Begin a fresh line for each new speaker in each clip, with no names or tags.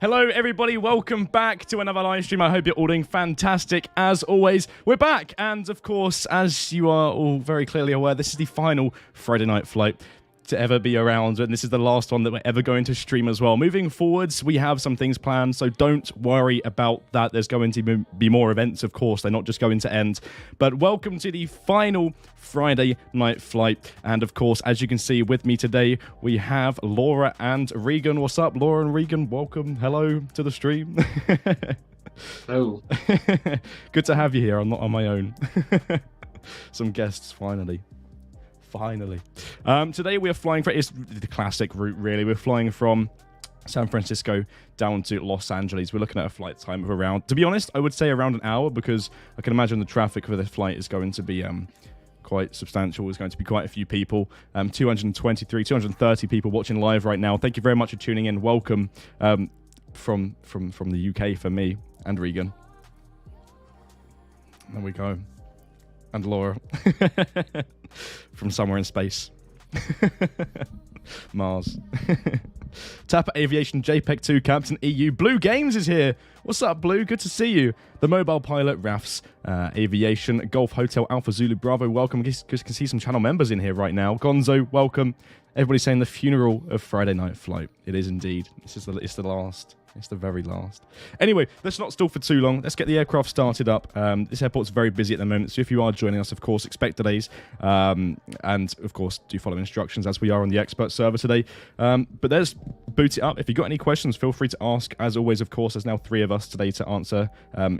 Hello everybody, welcome back to another live stream. I hope you're all doing fantastic as always. We're back, and of course, as you are all very clearly aware, this is the final Friday night flight to ever be around, and this is the last one that we're ever going to stream as well. Moving forwards, we have some things planned, so don't worry about that. There's going to be more events, of course. They're not just going to end. But welcome to the final Friday night flight. And of course, as you can see with me today, we have Laura and Regan. What's up, Laura and Regan? Welcome. Hello to the stream.
Hello.
Good to have you here. I'm not on my own. Some guests, finally. Finally. Today we are flying it's the classic route, really. We're flying from San Francisco down to Los Angeles. We're looking at a flight time of around, to be honest, I would say around an hour, because I can imagine the traffic for this flight is going to be quite substantial. There's going to be quite a few people. 230 people watching live right now. Thank you very much for tuning in. Welcome from the UK for me and Regan. There we go. And Laura. From somewhere in space. Mars. Tapper Aviation, JPEG 2, Captain EU. Blue Games is here. What's up, Blue? Good to see you. The Mobile Pilot, Raf's Aviation, Golf Hotel, Alpha Zulu, Bravo. Welcome. You can see some channel members in here right now. Gonzo, welcome. Everybody's saying the funeral of Friday night flight. It is indeed. It's the last. It's the very last. Anyway, let's not stall for too long. Let's get the aircraft started up. This airport's very busy at the moment, so if you are joining us, of course, expect delays. And, of course, do follow instructions as we are on the expert server today. But let's boot it up. If you've got any questions, feel free to ask. As always, of course, there's now 3 of us today to answer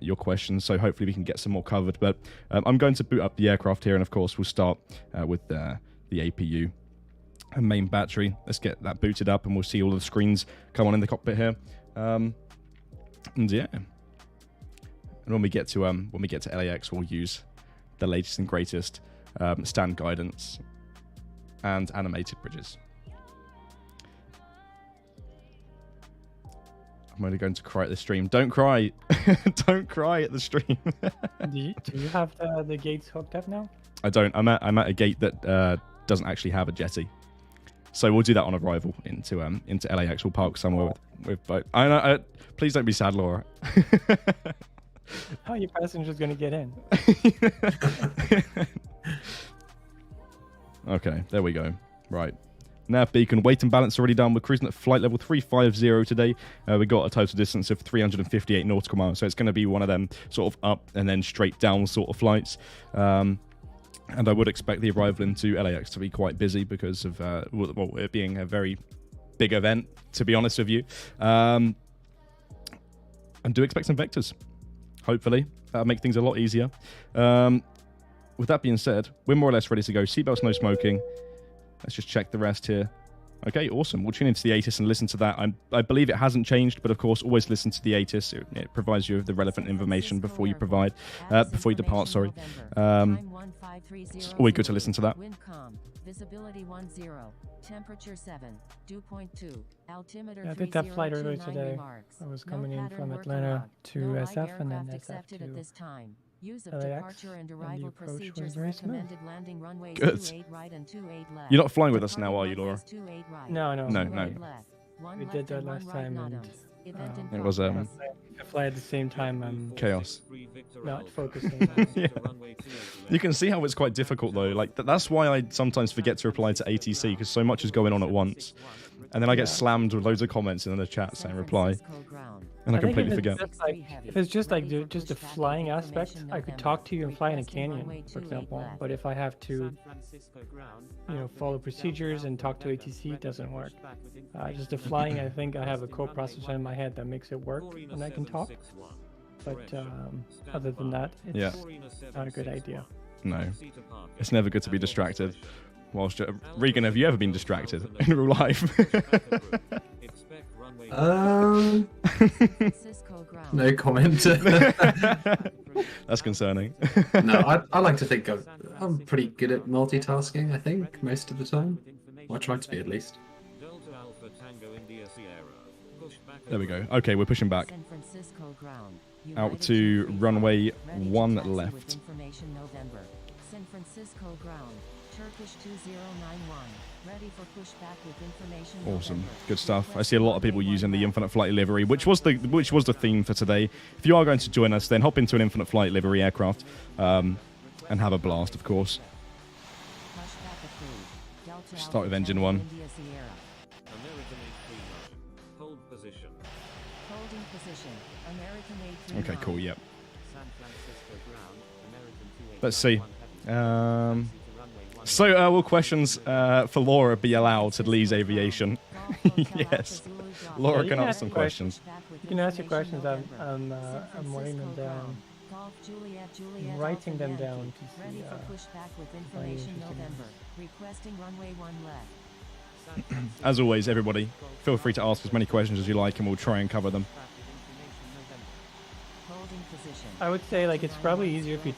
your questions, so hopefully we can get some more covered. But I'm going to boot up the aircraft here, and, of course, we'll start with the APU and main battery. Let's get that booted up, and we'll see all of the screens come on in the cockpit here. And yeah, and when we get to LAX, we'll use the latest and greatest stand guidance and animated bridges. I'm only going to cry at the stream. Don't cry. Don't cry at the stream.
Do you have the gates hooked up now?
I don't. I'm at a gate that doesn't actually have a jetty. So we'll do that on arrival into LAX. We'll park somewhere with boat. Please don't be sad, Laura.
How are your passengers going to get in?
Okay, there we go. Right. Nav beacon, weight and balance already done. We're cruising at flight level 350 today. We got a total distance of 358 nautical miles. So it's going to be one of them sort of up and then straight down sort of flights. And I would expect the arrival into LAX to be quite busy because of it being a very big event, to be honest with you. And do expect some vectors, hopefully. That'll make things a lot easier. With that being said, we're more or less ready to go. Seatbelts, no smoking. Let's just check the rest here. Okay, awesome. We'll tune into the ATIS and listen to that. I believe it hasn't changed, but of course, always listen to the ATIS. It provides you with the relevant information before you depart. Sorry. It's always good to listen to that.
Visibility 10, temperature 7, dew point 2, altimeter.
I did that flight earlier today. I was coming in from Atlanta to SF and then SF to
Use of
LAX,
departure and
and
arrival
the approach was
procedures
very smooth.
recommended landing runways
Good.
28 right and 28 left.
You're not flying with us now, are you, Laura?
No.
No.
We did that last time, and
It was
I fly at the same time.
chaos.
Not focusing.
Yeah. You can see how it's quite difficult though. Like that's why I sometimes forget to reply to ATC, because so much is going on at once, and then I get slammed with loads of comments in the chat saying reply, and I completely forget.
If it's just like just the flying aspect, I could talk to you and fly in a canyon, for example. But if I have to, follow procedures and talk to ATC, it doesn't work. Just the flying, I think I have a co-processor in my head that makes it work, and I can talk. But other than that, it's not a good idea.
No, it's never good to be distracted. Regan, have you ever been distracted in real life?
No comment.
That's concerning.
No, I like to think I'm pretty good at multitasking, I think, most of the time. Well, I try to be, at least.
There we go. Okay, we're pushing back. Out to runway 1 left.
San Francisco ground. Turkish 2091. Ready for pushback with information.
Awesome,
November.
good stuff. I see a lot of people using the Infinite Flight livery, which was the theme for today. If you are going to join us, then hop into an Infinite Flight livery aircraft and have a blast, of course.
Pushback approved. Delta
Start with
Alpha
engine
Tango
1.
India Sierra.
American A39. Hold position.
Holding position. American A39.
Okay, cool. Yep.
San Francisco ground. American 281.
Let's see. So, will questions for Laura be allowed at Lee's Aviation? Yes. Laura
you
can
can
answer
ask
some
questions.
questions.
You can ask your questions. I'm writing them down. I'm writing them down to
Ready
see.
for pushback with
find
information
interesting.
November. Requesting runway 1 left.
As always, everybody, feel free to ask as many questions as you like, and we'll try and cover them.
Holding position.
I would say like it's probably easier if you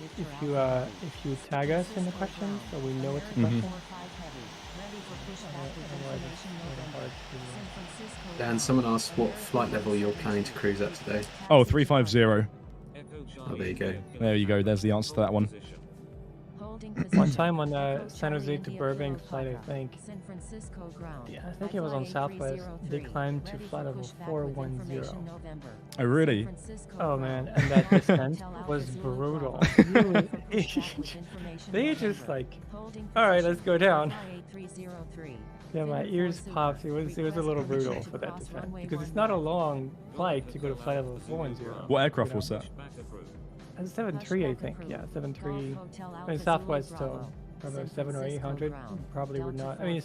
tag us in the questions so we know it's a question.
4-5 heavy. Ready for pushback with
Otherwise it's
information
kind of
November.
hard to.
San Francisco
Dan,
ground.
someone asked what flight level you're planning to cruise at today.
Oh, 350.
Oh, there you go.
There you go. There's the answer to that one.
Holding
One
position.
time on the San
Charlie
Jose to
India
Burbank
Kilo
flight, I
Papa.
think.
San Francisco ground.
Yeah, I think it was on Southwest. They climbed to flight level 410.
Oh, really?
Oh man, and that descent was brutal. Really, they just like, all right, let's go down. Yeah, my ears popped. It was a little brutal for that descent because it's not a long flight to go to flight level 410.
What aircraft was that?
It's 7.3, I think. Yeah, 7.3. I mean, Southwest, so probably 7 or 800. Probably would not. I mean,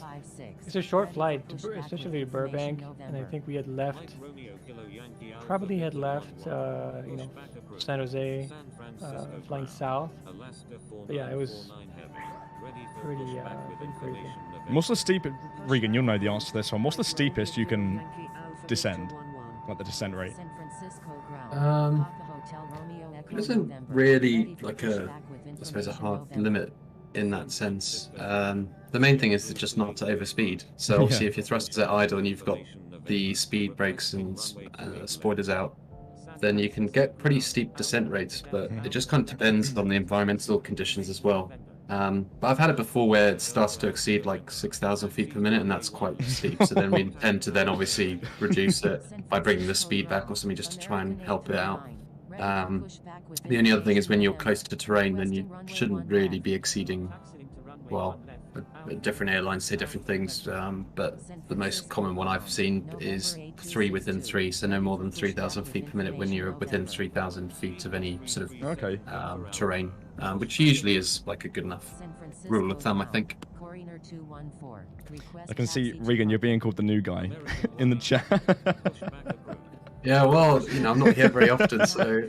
it's a short flight, especially to Burbank, and I think we had left. Probably had left, San Jose, flying south. But yeah, it was pretty crazy.
What's the steepest? Regan, you'll know the answer to this one. What's the steepest you can descend? Like the descent rate?
There isn't really like I suppose a hard limit in that sense. The main thing is just not to overspeed. So obviously, if your thrusters are idle and you've got the speed brakes and spoilers out, then you can get pretty steep descent rates. But it just kind of depends on the environmental conditions as well. But I've had it before where it starts to exceed like 6,000 feet per minute, and that's quite steep. So then we tend to then obviously reduce it by bringing the speed back or something just to try and help it out. The only other thing is when you're close to terrain, then you shouldn't really be exceeding, well, different airlines say different things, but the most common one I've seen is 3 within 3, so no more than 3,000 feet per minute when you're within 3,000 feet of any sort of terrain, which usually is like a good enough rule of thumb, I think.
I can see, Regan, you're being called the new guy in the chat.
Yeah, well, I'm not here very often, so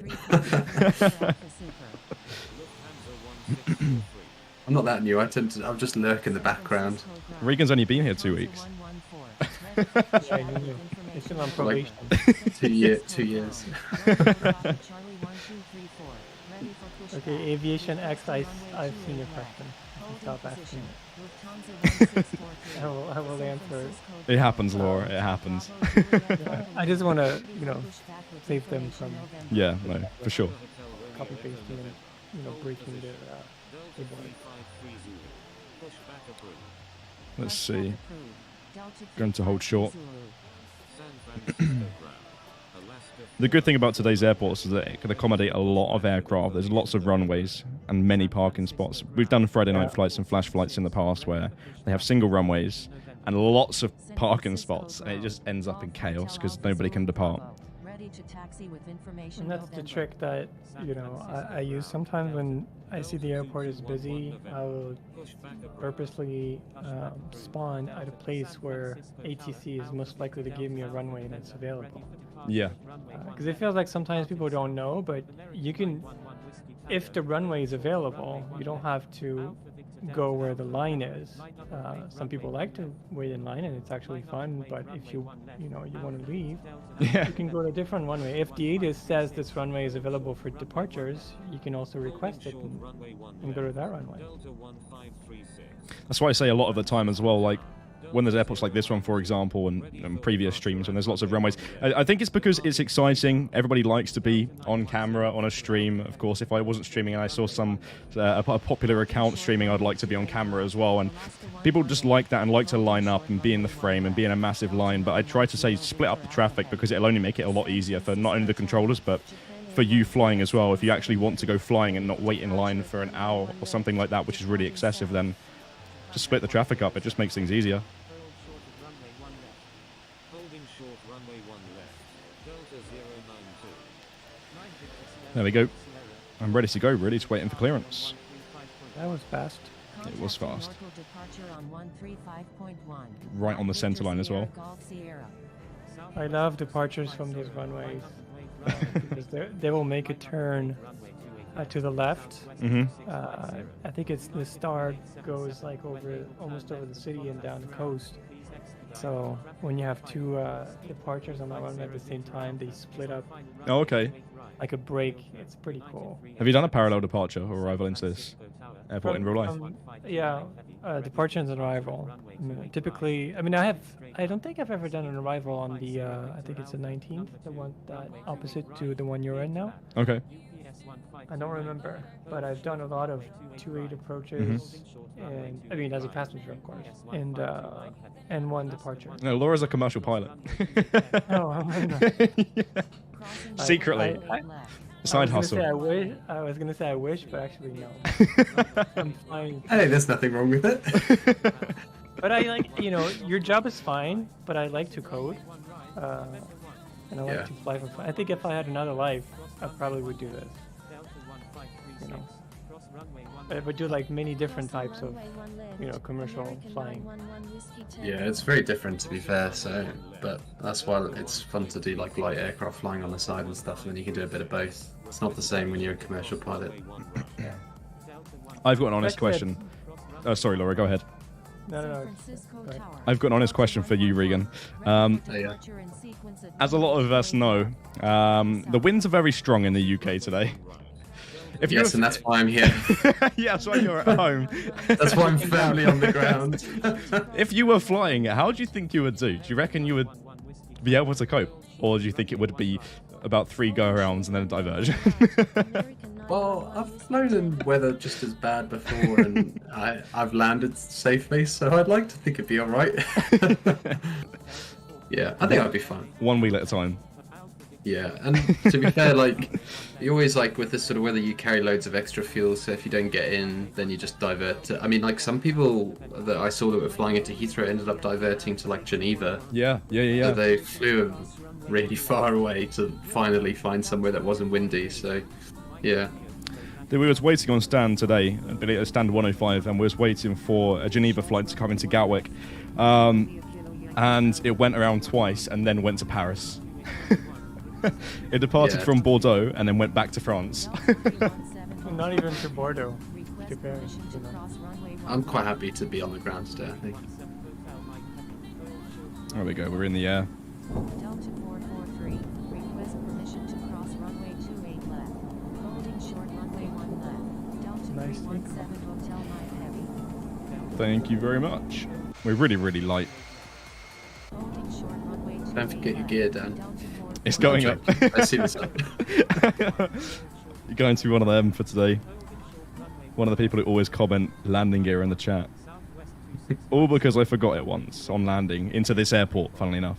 I'm not that new. I'll just lurk in the background.
Regan's only been here 2 weeks.
It's still on probation.
2 years.
Okay, Aviation X, I've seen your question. Stop asking. I will answer it.
It happens, Laura. It happens.
I just want to, save them from
Yeah, no, for sure.
copy pasting and, breaking their board.
Let's see. Going to hold short. The good thing about today's airports is that it can accommodate a lot of aircraft. There's lots of runways and many parking spots. We've done Friday night flights and flash flights in the past where they have single runways and lots of parking spots, and it just ends up in chaos because nobody can depart.
And that's the trick that, I use sometimes when I see the airport is busy. I will purposely spawn at a place where ATC is most likely to give me a runway that's available.
Yeah.
Because it feels like sometimes people don't know, but you can, if the runway is available, you don't have to go where the line is. Some people like to wait in line, and it's actually fun. But if you want to leave, you can go to a different runway. If the ATIS says this runway is available for departures, you can also request it and go to that runway.
That's why I say a lot of the time as well, like, when there's airports like this one, for example, and previous streams when there's lots of runways. I think it's because it's exciting. Everybody likes to be on camera on a stream. Of course, if I wasn't streaming and I saw a popular account streaming, I'd like to be on camera as well. And people just like that and like to line up and be in the frame and be in a massive line. But I try to say split up the traffic because it'll only make it a lot easier for not only the controllers, but for you flying as well. If you actually want to go flying and not wait in line for an hour or something like that, which is really excessive, then just split the traffic up. It just makes things easier. There we go. I'm ready to go, really. It's waiting for clearance.
That was fast.
It was fast. Right on the center line as well.
I love departures from these runways because they will make a turn to the left. I think it's the star goes like almost over the city and down the coast. So when you have two departures on the runway at the same time, they split up.
Oh, okay.
Like a break. It's pretty cool.
Have you done a parallel departure or arrival into this airport in real life?
Yeah, departure and arrival. Typically, I mean, I don't think I've ever done an arrival on the, I think it's the 19th, the one that opposite to the one you're in now.
Okay.
I don't remember, but I've done a lot of 2-8 approaches, and I mean, as a passenger, of course, and one departure.
No, Laura's a commercial pilot.
No, I'm not.
Yeah. Secretly. Side hustle.
I was gonna say I wish, but actually no. I'm fine.
Hey, there's nothing wrong with it.
But I like, your job is fine, but I like to code, and I like to fly for fun. I think if I had another life, I probably would do this. I would do like many different types of, commercial flying.
Yeah, it's very different to be fair. So, but that's why it's fun to do like light aircraft flying on the side and stuff, and you can do a bit of both. It's not the same when you're a commercial pilot.
I've got an honest question. Oh, sorry, Laura, go ahead.
No.
I've got an honest question for you, Regan. As a lot of us know, the winds are very strong in the UK today.
Yes, and that's why I'm here.
Yeah, that's why you're at home.
That's why I'm firmly on the ground.
If you were flying, how do you think you would do? Do you reckon you would be able to cope? Or do you think it would be about 3 go-arounds and then a diversion?
Well, I've flown in weather just as bad before, and I've landed safely, so I'd like to think it'd be all right. Yeah, I think I'd be fine.
1 wheel at a time.
Yeah, and to be fair, like, you always, like, with this sort of weather, you carry loads of extra fuel, so if you don't get in, then you just divert to... I mean, like, some people that I saw that were flying into Heathrow ended up diverting to, like, Geneva.
Yeah.
So they flew really far away to finally find somewhere that wasn't windy, so, yeah.
We was waiting on stand today, stand 105, and we was waiting for a Geneva flight to come into Gatwick. And it went around twice and then went to Paris. It departed from Bordeaux and then went back to France.
Not even to Bordeaux, to Paris.
I'm quite happy to be on the ground today, I think.
There we go, we're in the air.
Delta 443, request permission to cross runway 28 left. Holding short runway 1 left. Delta
Nice.
317 Hotel 9 Heavy.
Thank you very much. We're really, really light.
Holding short runway 28
Don't forget your gear down.
Delta 443.
It's going up.
I see what's up.
You're going to be one of them for today. One of the people who always comment landing gear in the chat. All because I forgot it once on landing into this airport, funnily enough.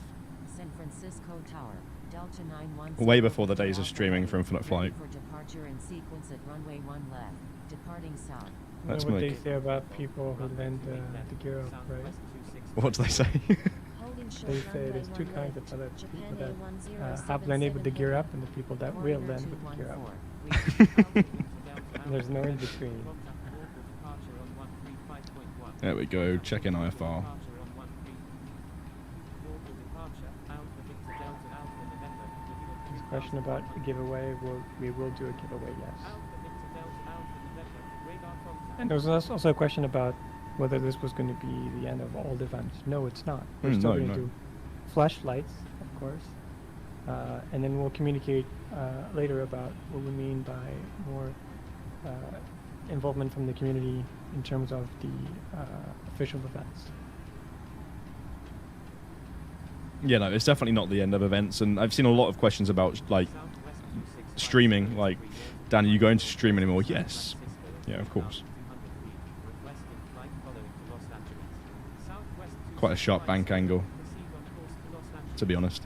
San Francisco Tower, Delta 917.
Way before the days of streaming for Infinite Flight.
For departure in sequence at runway 1 left. Departing south.
Let's
What they
make...
say about people who land the gear up, right?
What do they say?
They say there's 2 kinds of other people that have landed with the gear up and the people that will land with the gear up. There's no in between.
There we go, check in IFR.
There's a question about a giveaway. We will do a giveaway, yes. And there was also a question about whether this was going to be the end of all the events. No, it's not. We're still going to do flashlights, of course. And then we'll communicate later about what we mean by more involvement from the community in terms of the official events.
Yeah, no, it's definitely not the end of events, and I've seen a lot of questions about like streaming. Like, Dan, are you going to stream anymore? Yes. Yeah, of course. Quite a sharp bank angle, to be honest.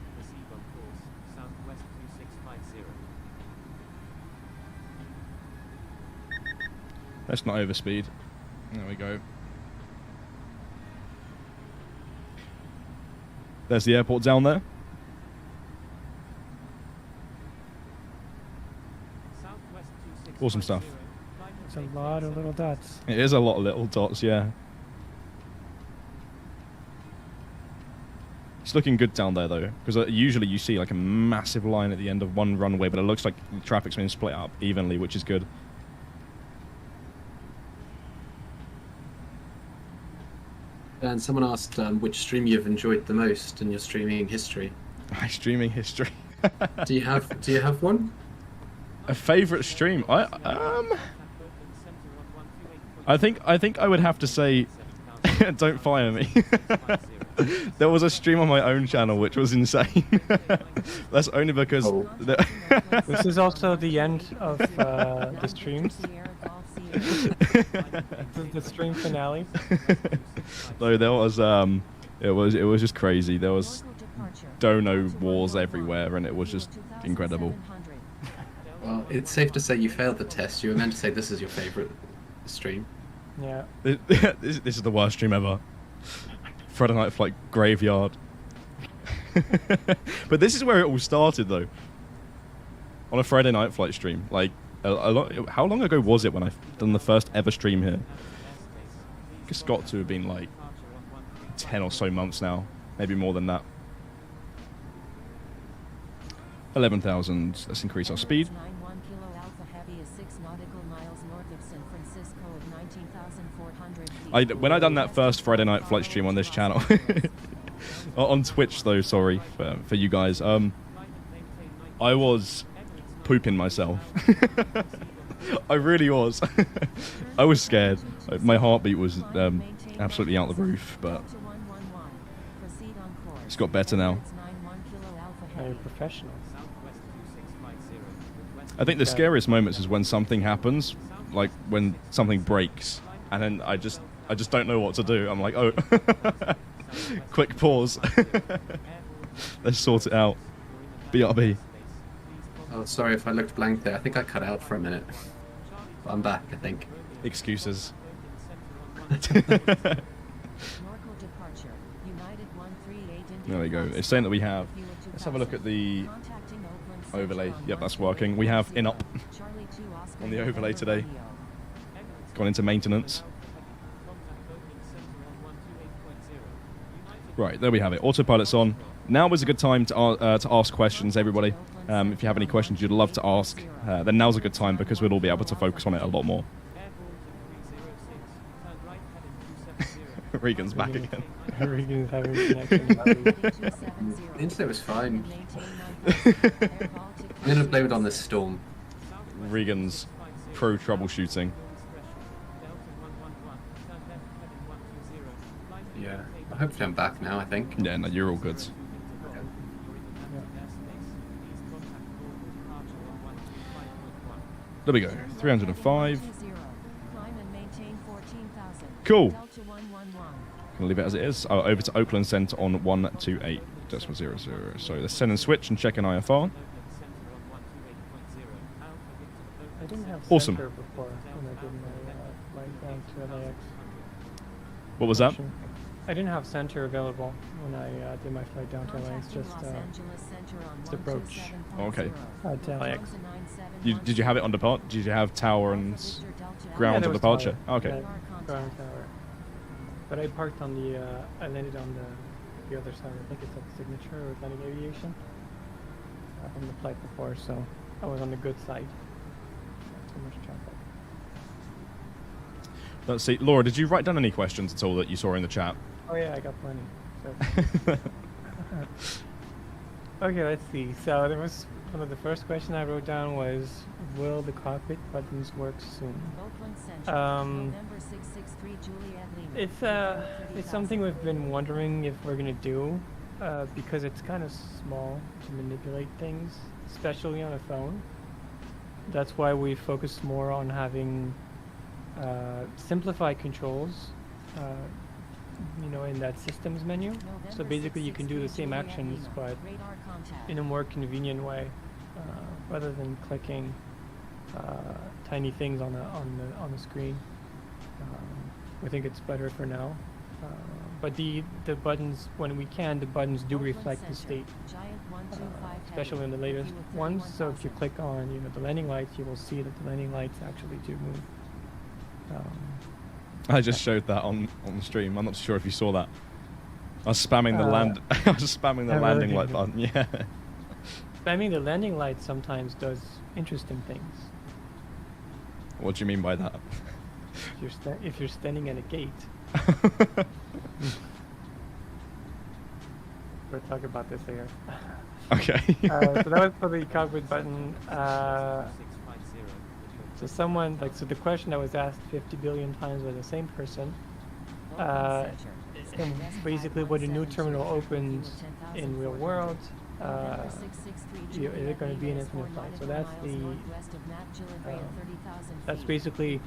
Let's not overspeed. There we go. There's the airport down there. Awesome stuff.
It's a lot of little dots.
It is a lot of little dots, yeah. It's looking good down there, though, because usually you see like a massive line at the end of one runway, but it looks like the traffic's been split up evenly, which is good.
And someone asked which stream you've enjoyed the most in your streaming history.
My streaming history.
Do you have one?
A favorite stream? I think I would have to say, don't fire me. There was a stream on my own channel which was insane. That's only because
This is also the end of the streams. This is the stream finale.
Though there was it was just crazy. There was dono wars everywhere, and it was just incredible.
Well, it's safe to say you failed the test. You were meant to say this is your favorite stream.
Yeah.
This is the worst stream ever. Friday Night Flight Graveyard. But this is where it all started, though. On a Friday Night Flight stream, like how long ago was it when I done the first ever stream here? It's got to have been like 10 or so months now, maybe more than that. 11,000. Let's increase our speed. When I done that first Friday Night Flight stream on this channel, on Twitch though, sorry for you guys, I was pooping myself. I really was. I was scared. My heartbeat was absolutely out the roof, but it's got better now.
Very professional.
I think the scariest moments is when something happens, like when something breaks, and then I just don't know what to do. I'm like, oh, quick pause. Let's sort it out. BRB.
Oh, sorry if I looked blank there. I think I cut out for a minute. But I'm back, I think.
Excuses. There we go. It's saying that we have... Let's have a look at the overlay. Yep, that's working. We have INOP on the overlay today. Gone into maintenance. Right, there we have it. Autopilot's on. Now is a good time to ask questions, everybody. If you have any questions you'd love to ask, then now's a good time because we'll all be able to focus on it a lot more. Regan's back again.
Regan's having connection.
The internet was fine. I'm going to blame it on this storm.
Regan's pro troubleshooting.
Yeah. Hopefully I'm back now, I think.
Yeah, no, you're all good. There we go. 305. Cool. Gonna leave it as it is. Over to Oakland Center on 128.00. So let's send and switch and check an IFR.
I didn't have
Awesome.
center before when I did my flight down to LAX.
What was that?
I didn't have center available when I did my flight down to LAX, just approach.
Okay.
To LAX.
Did you have it on depart? Did you have tower and ground
there
on
was
departure?
tower.
Okay.
Yeah, ground tower. But I parked on the, I landed on the other side. I think it's at Signature or Atlantic Aviation from the flight before, so I was on the good side. Not too much traffic.
Let's see. Laura, did you write down any questions at all that you saw in the chat?
Oh yeah, I got plenty. So. Okay, let's see. So there was one of the first questions I wrote down was, will the cockpit buttons work soon? It's something we've been wondering if we're gonna do. because it's kind of small to manipulate things, especially on a phone. That's why we focus more on having simplified controls, in that systems menu. So basically you can do the same actions, but in a more convenient way, rather than clicking tiny things on the screen. I think it's better for now. But the buttons, when we can, the buttons do reflect the state, especially in the latest ones. So if you click on, the landing lights, you will see that the landing lights actually do move.
I just showed that on the stream. I'm not sure if you saw that. I was spamming the I was spamming the landing light button. Yeah.
Spamming the landing light sometimes does interesting things.
What do you mean by that?
If you're standing at a gate. We'll talk about this later.
Okay.
So that was for the cockpit button. So so the question that was asked 50 billion times by the same person, and basically when a new terminal opens in real world, is it going to be an infinite flight? So that's basically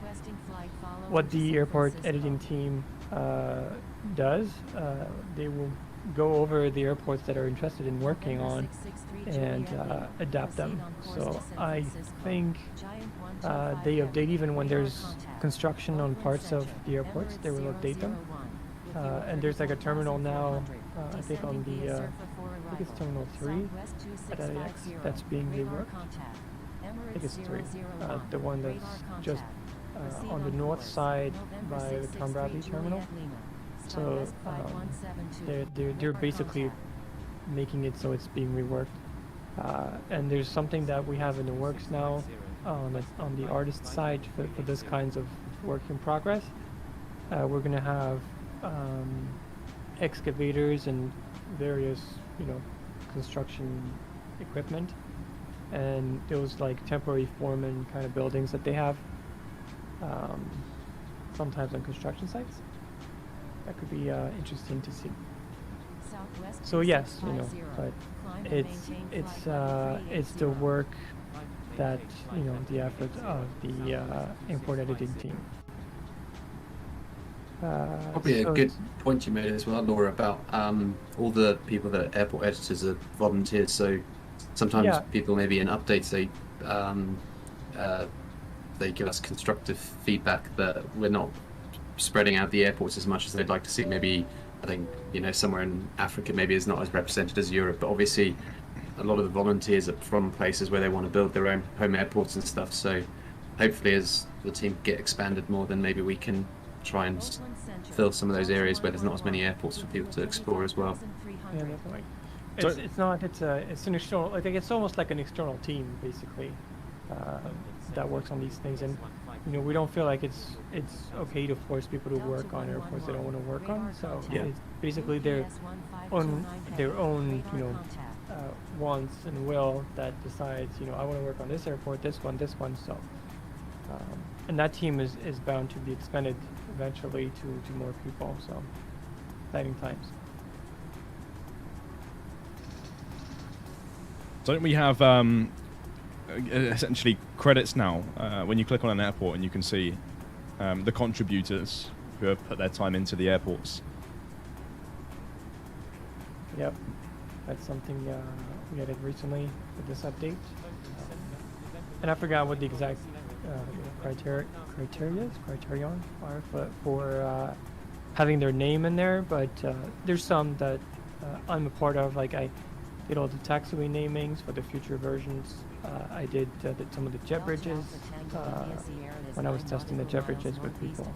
what the airport editing team does. They will go over the airports that are interested in working on and adapt them. So I think they update even when there's construction on parts of the airports. They will update them. And there's like a terminal now, I think on the, I think it's Terminal 3 at LAX that's being reworked. I think it's 3. The one that's just on the north side by the Tom Bradley terminal. So they're basically making it so it's being reworked. And there's something that we have in the works now on the artist side for this kinds of work in progress. We're going to have excavators and various, construction equipment, and those like temporary foreman kind of buildings that they have sometimes on construction sites. That could be interesting to see. So yes, but it's the work that the effort of the import editing team.
Probably a good point you made as well, Laura, about all the people that are airport editors are volunteers. So sometimes people maybe in updates they give us constructive feedback that we're not spreading out the airports as much as they'd like to see. Maybe I think somewhere in Africa maybe is not as represented as Europe, but obviously a lot of the volunteers are from places where they want to build their own home airports and stuff. So hopefully as the team get expanded more, then maybe we can try and fill some of those areas where there's not as many airports for people to explore as well.
Yeah, definitely. It's an external. I think it's almost like an external team basically that works on these things, and we don't feel like it's okay to force people to work on airports they don't want to work on. So it's basically their own wants and will that decides. I want to work on this airport, this one. So. And that team is bound to be expanded eventually to more people, so exciting times.
Don't we have essentially credits now when you click on an airport and you can see the contributors who have put their time into the airports?
Yep, that's something we added recently with this update. And I forgot what the exact criterion are for having their name in there, but there's some that I'm a part of. Like I did all the taxiway namings for the future versions. I did some of the jet bridges when I was testing the jet bridges with people.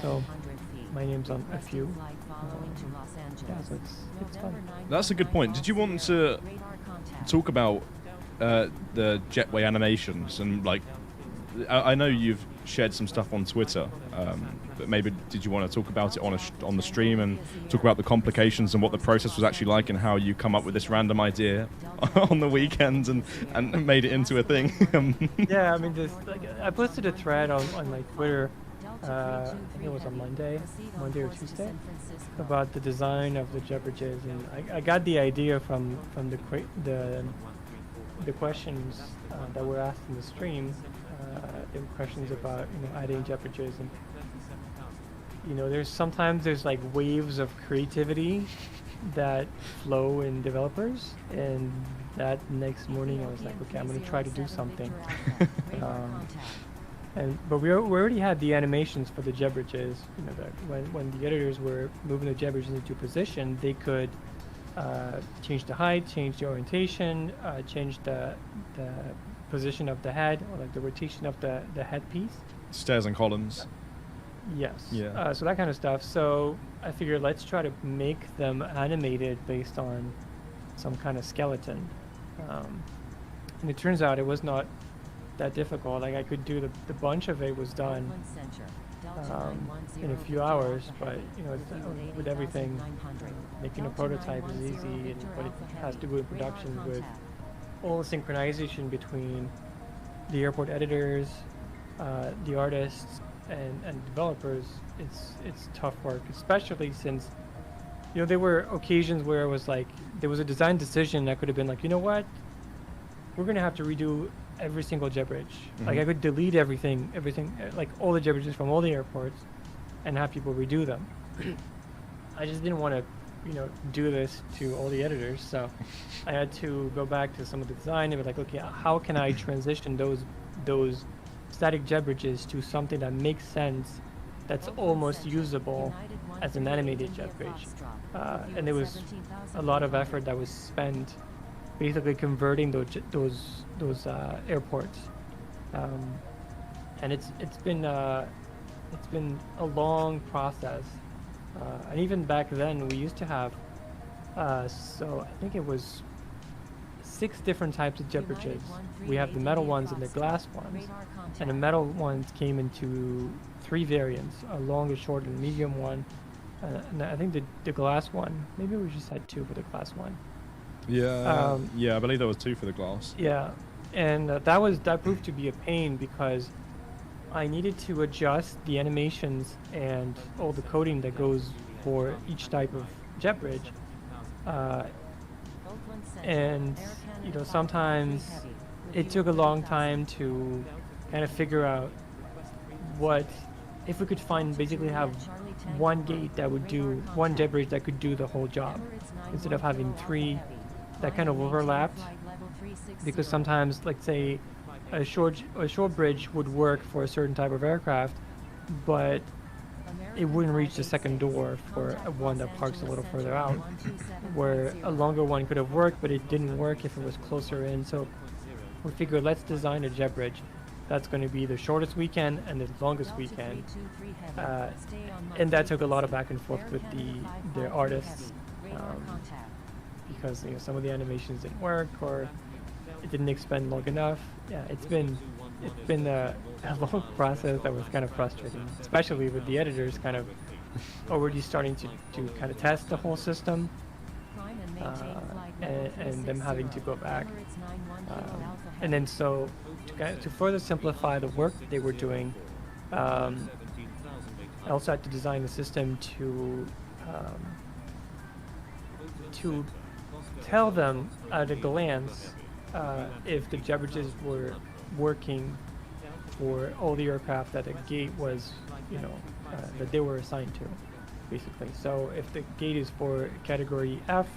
So my name's on a few. Yeah, so it's fun.
That's a good point. Did you want to talk about the Jetway animations and I know you've shared some stuff on Twitter, but maybe did you want to talk about it on the stream and talk about the complications and what the process was actually like and how you come up with this random idea on the weekends and made it into a thing?
Yeah, I mean, I posted a thread on my Twitter I think it was on Monday or Tuesday, about the design of the jet bridges, and I got the idea from the questions that were asked in the stream. There were questions about adding jet bridges, and sometimes there's like waves of creativity that flow in developers, and that next morning I was like, okay, I'm gonna try to do something. But we already had the animations for the jet bridges. That when the editors were moving the jet bridges into position, they could change the height, change the orientation, change the position of the head, or like the rotation of the headpiece.
Stairs and columns.
Yes.
Yeah.
So that kind of stuff. So I figured let's try to make them animated based on some kind of skeleton. And it turns out it was not that difficult. Like I could do the bunch of it was done in a few hours, but with everything, making a prototype is easy, but it has to go in production with all the synchronization between the airport editors, the artists, and developers. It's tough work, especially since there were occasions where it was like there was a design decision that could have been like, you know what, we're gonna have to redo every single jet bridge. Like I could delete everything, like all the jet bridges from all the airports, and have people redo them. I just didn't want to, do this to all the editors, so I had to go back to some of the design and be like, okay, how can I transition those static jet bridges to something that makes sense, that's almost usable as an animated jet bridge. And there was a lot of effort that was spent basically converting those airports, and it's been a long process, and even back then we used to have so I think it was 6 different types of jet bridges. We have the metal ones and the glass ones, and the metal ones came into 3 variants: a long, a short, and a medium one. And I think the glass one, maybe we just had 2 for the glass one.
Yeah, yeah, I believe there was 2 for the glass.
Yeah, and that proved to be a pain because I needed to adjust the animations and all the coding that goes for each type of jet bridge. And sometimes it took a long time to kind of figure out if we could basically have one gate that would do one jet bridge that could do the whole job, instead of having 3 that kind of overlapped. Because sometimes, like say, a short bridge would work for a certain type of aircraft, but it wouldn't reach the second door for one that parks a little further out, where a longer one could have worked, but it didn't work if it was closer in. So we figured, let's design a jet bridge that's going to be the shortest we can and the longest we can, and that took a lot of back and forth with the artists, because some of the animations didn't work, or it didn't expand long enough. Yeah, it's been a long process that was kind of frustrating, especially with the editors kind of already starting to kind of test the whole system, and them having to go back. And then so to further simplify the work that they were doing, I also had to design the system to tell them at a glance if the jet bridges were working for all the aircraft that the gate was, that they were assigned to, basically. So if the gate is for category F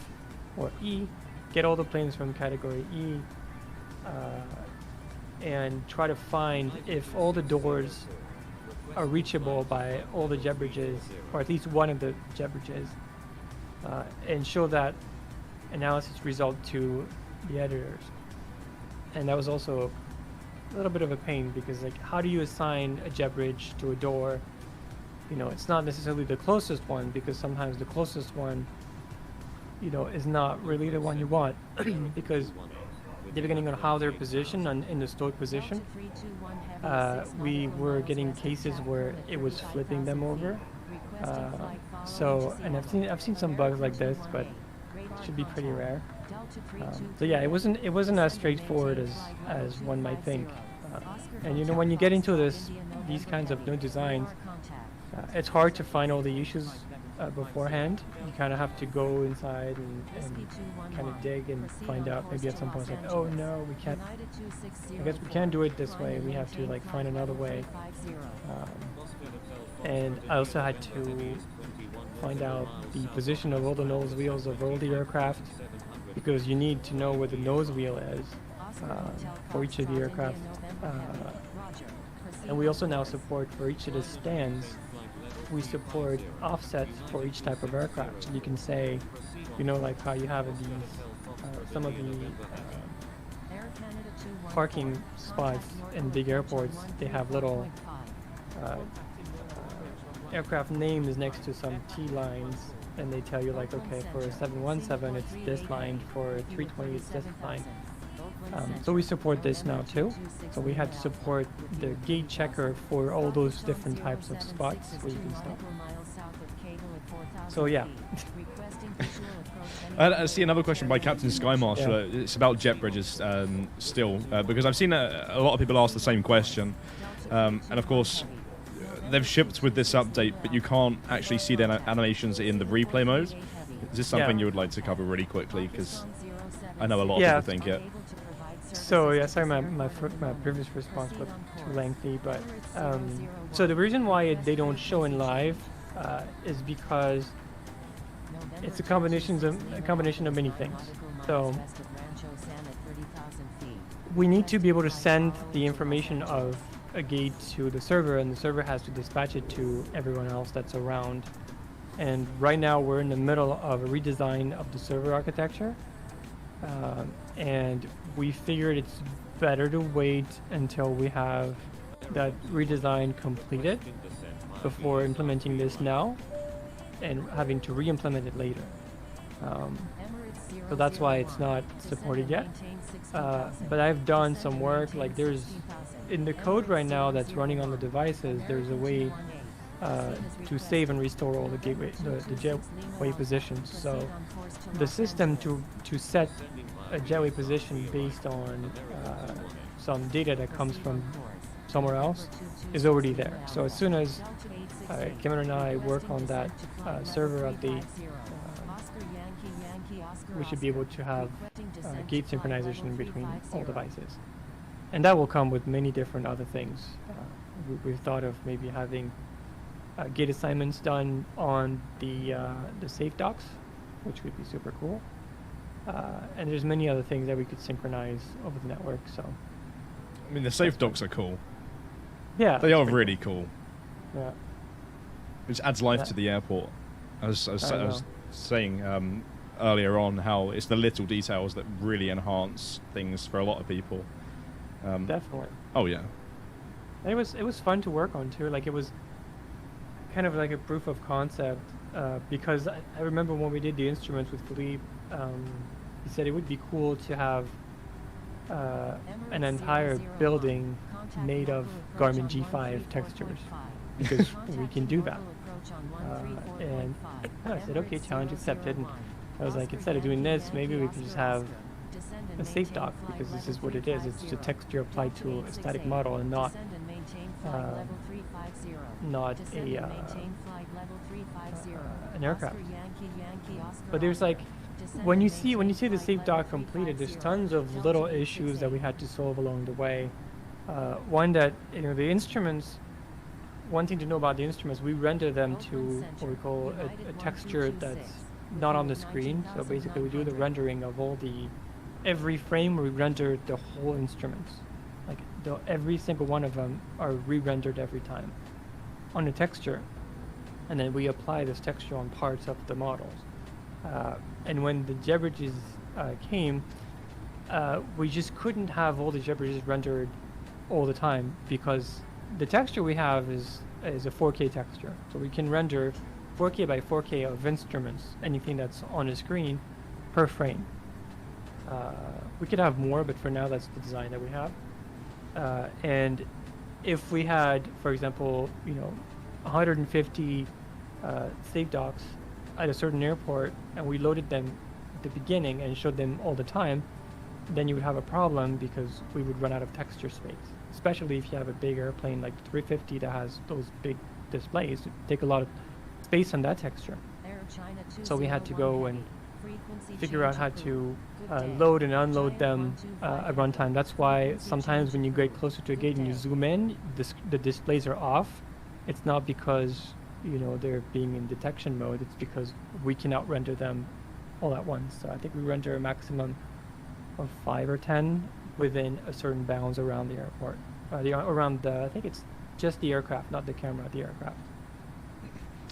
or E, get all the planes from category E, and try to find if all the doors are reachable by all the jet bridges, or at least one of the jet bridges, and show that analysis result to the editors. And that was also a little bit of a pain, because like, how do you assign a jet bridge to a door? It's not necessarily the closest one, because sometimes the closest one, is not really the one you want, because depending on how they're positioned in the stoic position, we were getting cases where it was flipping them over. And I've seen some bugs like this, but it should be pretty rare. So yeah, it wasn't as straightforward as one might think. And you know, when you get into these kinds of new designs, it's hard to find all the issues beforehand. You kind of have to go inside and kind of dig and find out. Maybe at some point, it's like, oh no, we can't. I guess we can't do it this way. We have to like find another way. And I also had to find out the position of all the nose wheels of all the aircraft, because you need to know where the nose wheel is for each of the aircraft. And we also now support, for each of the stands, we support offsets for each type of aircraft. So you can say, you know, like how you have in these, some of the parking spots in big airports, they have little aircraft names next to some T lines, and they tell you like, okay, for a 717 it's this line, for a 320 it's this line. So we support this now too. So we had to support the gate checker for all those different types of spots where you can stop. So yeah.
I see another question by Captain Skymaster. It's about jet bridges still, because I've seen a lot of people ask the same question. And of course, they've shipped with this update, but you can't actually see their animations in the replay mode. Is this something you would like to cover really quickly? Because I know a lot of people think it.
So yeah, sorry, my previous response was too lengthy, but so the reason why they don't show in live is because it's a combination of many things. So we need to be able to send the information of a gate to the server, and the server has to dispatch it to everyone else that's around. And right now we're in the middle of a redesign of the server architecture, and we figured it's better to wait until we have that redesign completed before implementing this now and having to re-implement it later. So that's why it's not supported yet. But I've done some work, like there's in the code right now that's running on the devices, there's a way to save and restore all the gateway, the jetway positions. So the system to set a jetway position based on some data that comes from somewhere else is already there. So as soon as Kevin and I work on that server update, we should be able to have gate synchronization in between all devices. And that will come with many different other things. We've thought of maybe having gate assignments done on the safe docks, which would be super cool. And there's many other things that we could synchronize over the network. So,
I mean, the safe docks are cool.
Yeah,
they are really cool.
Yeah,
which adds life to the airport. I was saying earlier on how it's the little details that really enhance things for a lot of people.
Definitely.
Oh yeah.
And it was fun to work on too. Like it was kind of like a proof of concept, because I remember when we did the instruments with Philippe, he said it would be cool to have an entire building made of Garmin G5 textures, because we can do that. And I said, okay, challenge accepted. And I was like, instead of doing this, maybe we could just have a safe dock, because this is what it is. It's just a texture applied to a static model and not an aircraft. But there's like, when you see the safe dock completed, there's tons of little issues that we had to solve along the way. One that, you know, the instruments, one thing to know about the instruments, we render them to what we call a texture that's not on the screen. So basically we do the rendering of every frame, we render the whole instruments. Like every single one of them are re-rendered every time on a texture. And then we apply this texture on parts of the models. And when the jet bridges came, we just couldn't have all the jet bridges rendered all the time, because the texture we have is a 4K texture. So we can render 4K by 4K of instruments, anything that's on a screen, per frame. We could have more, but for now that's the design that we have. And if we had, for example, 150 safe docks at a certain airport, and we loaded them at the beginning and showed them all the time, then you would have a problem, because we would run out of texture space. especially if you have a big airplane like 350 that has those big displays, it take a lot of space on that texture. So we had to go and figure out how to load and unload them at runtime. That's why sometimes when you get closer to a gate and you zoom in, the displays are off. It's not because they're being in detection mode. It's because we cannot render them all at once. So I think we render a maximum of 5 or 10 within a certain bounds around the airport. I think it's just the aircraft, not the camera, the aircraft.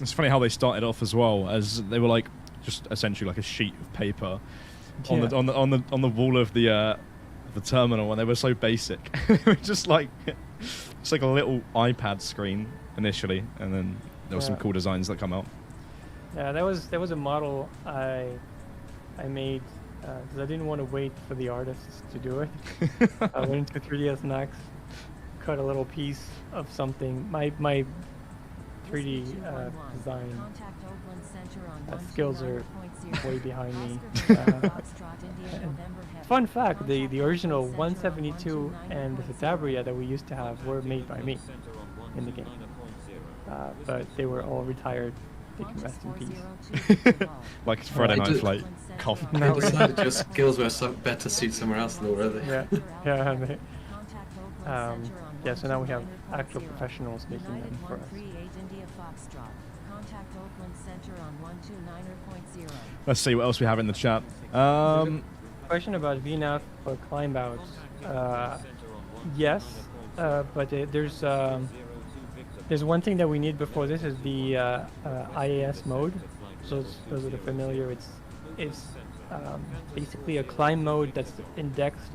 It's funny how they started off as well, as they were like just essentially like a sheet of paper on the wall of the terminal, and they were so basic. They were just like it's like a little iPad screen initially, and then there were some cool designs that come out.
Yeah, that was a model I made because I didn't want to wait for the artists to do it. I went into 3ds Max, cut a little piece of something. My 3D design skills are way behind me. Fun fact, the original 172 and the 𝗖𝗛𝗠𝗡𝗟 that we used to have were made by me in the game. But they were all retired. They can rest in peace.
Like Friday Night Flight. Cough.
I decided your skills were better suited somewhere else already.
Yeah. Yeah, so now we have actual professionals making them for us.
Let's see what else we have in the chat.
Question about VNAV for climb outs. Yes, but there's one thing that we need before this is the IAS mode. So those that are familiar, it's basically a climb mode that's indexed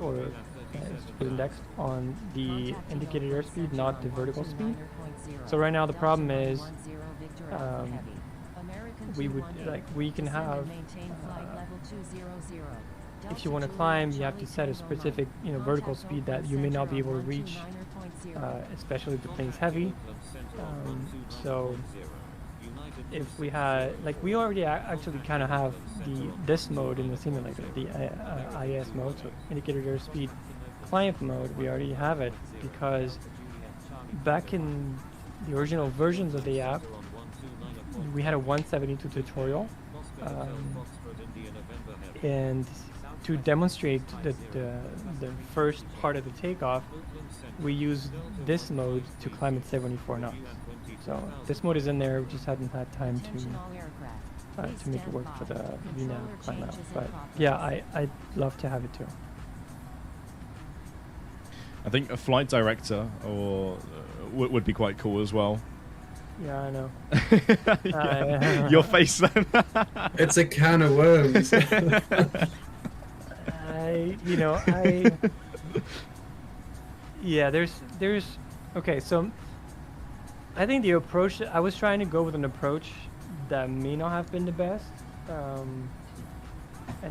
indexed on the indicated airspeed, not the vertical speed. So right now the problem is we can have if you want to climb, you have to set a specific vertical speed that you may not be able to reach, especially if the plane's heavy. So if we had we already actually kind of have this mode in the simulator, the IAS mode, so indicated airspeed climb mode. We already have it because back in the original versions of the app, we had a 172 tutorial, and to demonstrate the first part of the takeoff, we used this mode to climb at 74 knots. So this mode is in there. We just hadn't had time to make it work for the VNAV climb out. But yeah, I'd love to have it too.
I think a flight director would be quite cool as well.
Yeah, I know.
Your face then.
It's a can of worms.
Yeah, there's okay, so I think the approach, I was trying to go with an approach that may not have been the best, and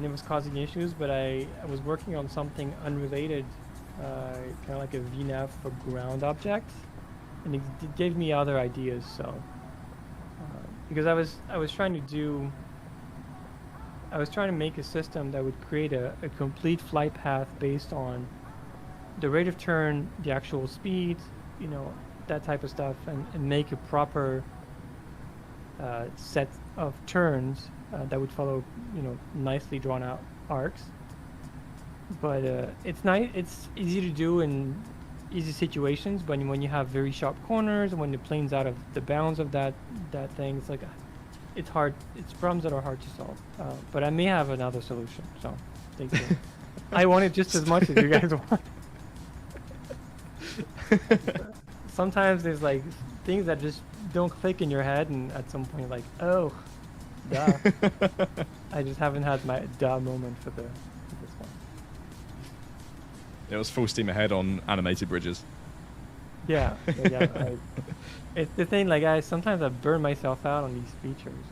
it was causing issues, but I was working on something unrelated, kind of like a VNAV for ground objects, and it gave me other ideas. So because I was trying to make a system that would create a complete flight path based on the rate of turn, the actual speed, that type of stuff, and make a proper set of turns that would follow, nicely drawn out arcs. But it's easy to do in easy situations, but when you have very sharp corners and when the plane's out of the bounds of that thing, it's hard. It's problems that are hard to solve. But I may have another solution. So thank you. I want it just as much as you guys want. Sometimes there's things that just don't click in your head, and at some point oh, duh. I just haven't had my duh moment for this one.
It was full steam ahead on animated bridges.
Yeah. It's the thing. Sometimes I burn myself out on these features,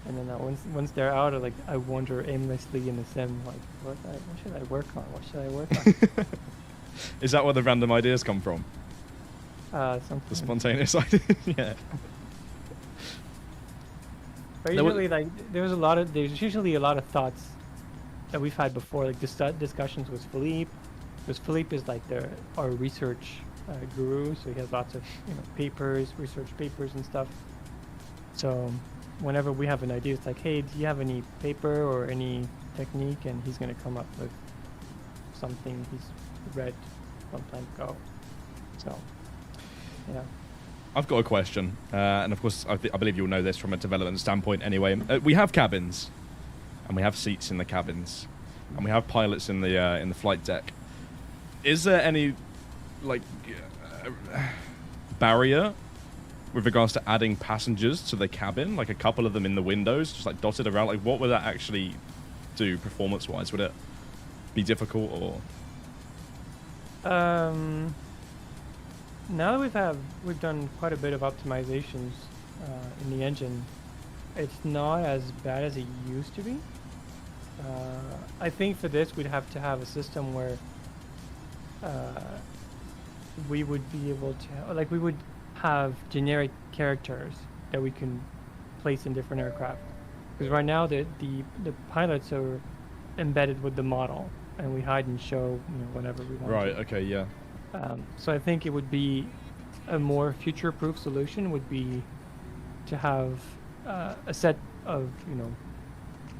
and then once they're out, I wander aimlessly in the sim. What should I work on? What should I work on?
Is that where the random ideas come from?
Something.
The spontaneous ideas. Yeah.
But usually, there's usually a lot of thoughts that we've had before, discussions with Philippe, Because Philippe is like our research guru, so he has lots of research papers and stuff. So whenever we have an idea, it's like, hey, do you have any paper or any technique? And he's gonna come up with something he's read some time ago. So yeah.
I've got a question, and of course, I believe you'll know this from a development standpoint anyway. We have cabins, and we have seats in the cabins, and we have pilots in the flight deck. Is there any, like, barrier with regards to adding passengers to the cabin? Like a couple of them in the windows, just like dotted around? Like, what would that actually do performance-wise? Would it be difficult, or...?
Now that we've done quite a bit of optimizations in the engine, it's not as bad as it used to be. I think for this we'd have to have a system where we would be able to, like, we would have generic characters that we can place in different aircraft. Because right now the pilots are embedded with the model, and we hide and show whenever we want.
Right.
to.
Okay. Yeah.
So I think it would be a more future-proof solution would be to have a set of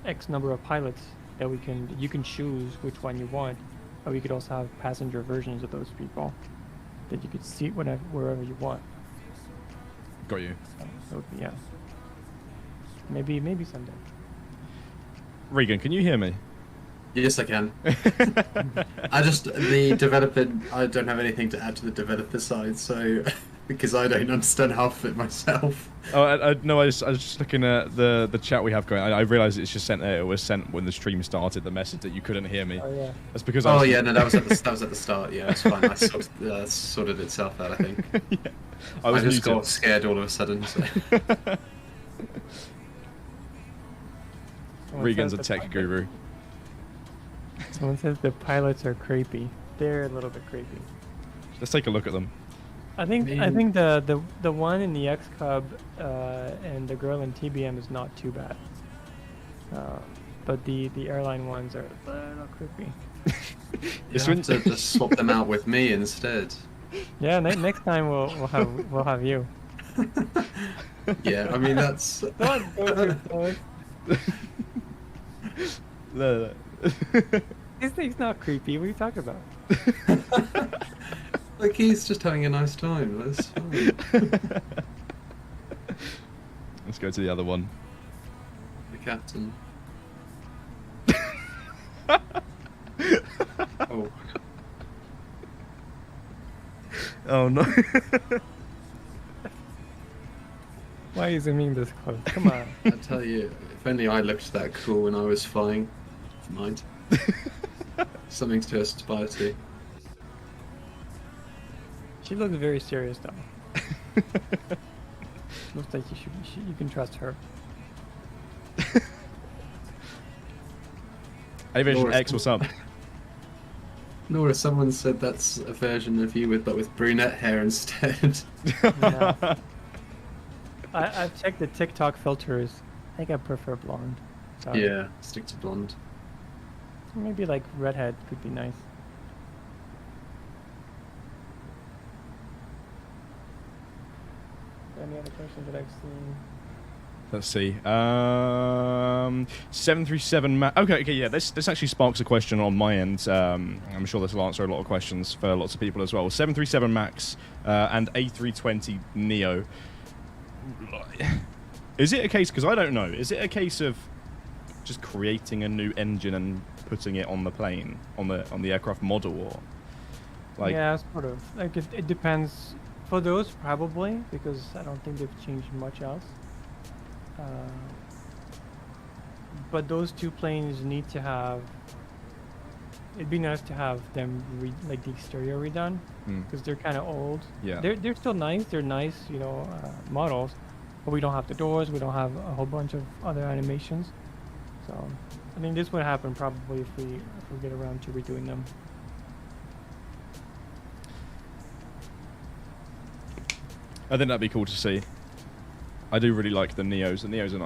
X number of pilots that you can choose which one you want, or we could also have passenger versions of those people that you could seat wherever you want.
Got you.
So yeah, maybe someday.
Regan, can you hear me?
Yes, I can. The developer, I don't have anything to add to the developer side, so because I don't understand half of it myself.
Oh, no, I was just looking at the chat we have going. I realised it's just sent. It was sent when the stream started. The message that you couldn't hear me.
Oh yeah.
That's because.
Oh yeah, no, that was at the start. Yeah, it's fine. That sorted itself out, I think.
Yeah.
I just got scared all of a sudden. So.
Regan's a tech guru.
Someone says the pilots are creepy. They're a little bit creepy.
Let's take a look at them.
I think the one in the X Cub and the girl in TBM is not too bad. But the airline ones are a little creepy.
You have to just swap them out with me instead.
Yeah, next time we'll have you.
Yeah, I mean that's.
Don't go too close.
No.
This thing's not creepy. What are you talking about?
Like, he's just having a nice time. That's fine.
Let's go to the other one.
The captain. Oh.
Oh no.
Why are you zooming this close? Come on.
I tell you, if only I looked that cool when I was flying. Never mind. Something to aspire to.
She looks very serious though. Looks like you can trust her.
Aviation X, what's up?
Nora, someone said that's a version of you but with brunette hair instead.
No. I've checked the TikTok filters. I think I prefer blonde. So
Yeah, stick to blonde.
maybe like redhead could be nice. Any other questions that I've seen?
Let's see. 737 Max. Okay, yeah. This actually sparks a question on my end. I'm sure this will answer a lot of questions for lots of people as well. 737 Max and A320 Neo. Is it a case? Because I don't know. Is it a case of just creating a new engine and putting it on the plane, on the aircraft model, or like?
Yeah, sort of. Like it depends. For those, probably, because I don't think they've changed much else. But those two planes need to have. It'd be nice to have them like the exterior redone, because they're kind of old.
Yeah.
They're still nice. They're nice, models, but we don't have the doors. We don't have a whole bunch of other animations. So, I think this would happen probably if we get around to redoing them.
I think that'd be cool to see. I do really like the Neos. The Neos are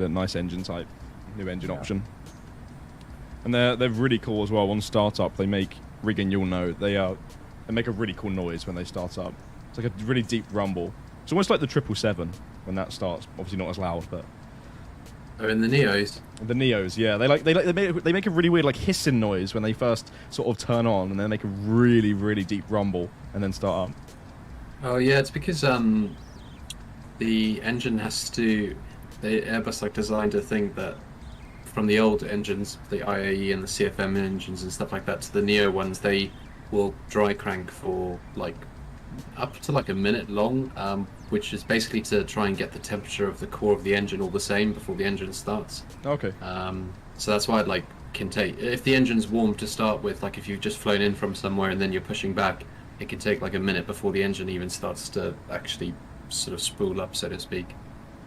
nice engine type, new engine option. And they're really cool as well. On startup, they make Regan, you'll know they make a really cool noise when they start up. It's like a really deep rumble. It's almost like the 777 when that starts. Obviously not as loud, but.
Oh, in the Neos.
The Neos, yeah, they make a really weird like hissing noise when they first sort of turn on, and then make a really really deep rumble and then start up.
Oh yeah, it's because the engine has to. Airbus like designed a thing that from the old engines, the IAE and the CFM engines and stuff like that, to the Neo ones, they will dry crank for like up to like a minute long, which is basically to try and get the temperature of the core of the engine all the same before the engine starts.
Okay.
So that's why it like can take, if the engine's warm to start with, like if you've just flown in from somewhere and then you're pushing back, it can take like a minute before the engine even starts to actually sort of spool up, so to speak.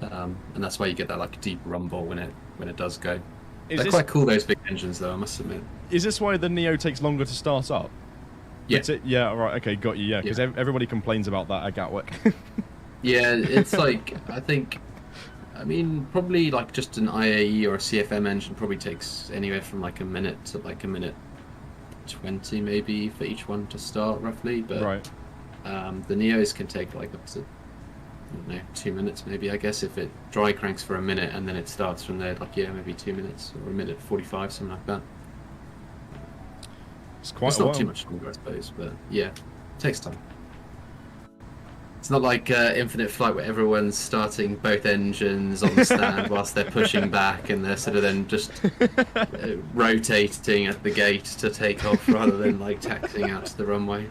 And that's why you get that like deep rumble when it does go. They're quite cool, those big engines though, I must admit.
Is this why the Neo takes longer to start up?
Yeah.
Yeah, right, okay, got you, yeah, because everybody complains about that at Gatwick.
Yeah, it's like, I mean, probably like just an IAE or a CFM engine probably takes anywhere from like a minute to like a minute 20 maybe for each one to start roughly, but
right.
The Neos can take like up to, I don't know, 2 minutes maybe, I guess, if it dry cranks for a minute and then it starts from there, like, yeah, maybe 2 minutes or a minute 45, something like that. It's not too much longer, I suppose, but yeah, it takes time. It's not like Infinite Flight where everyone's starting both engines on the stand whilst they're pushing back and they're sort of then just rotating at the gate to take off rather than like taxiing out to the runway.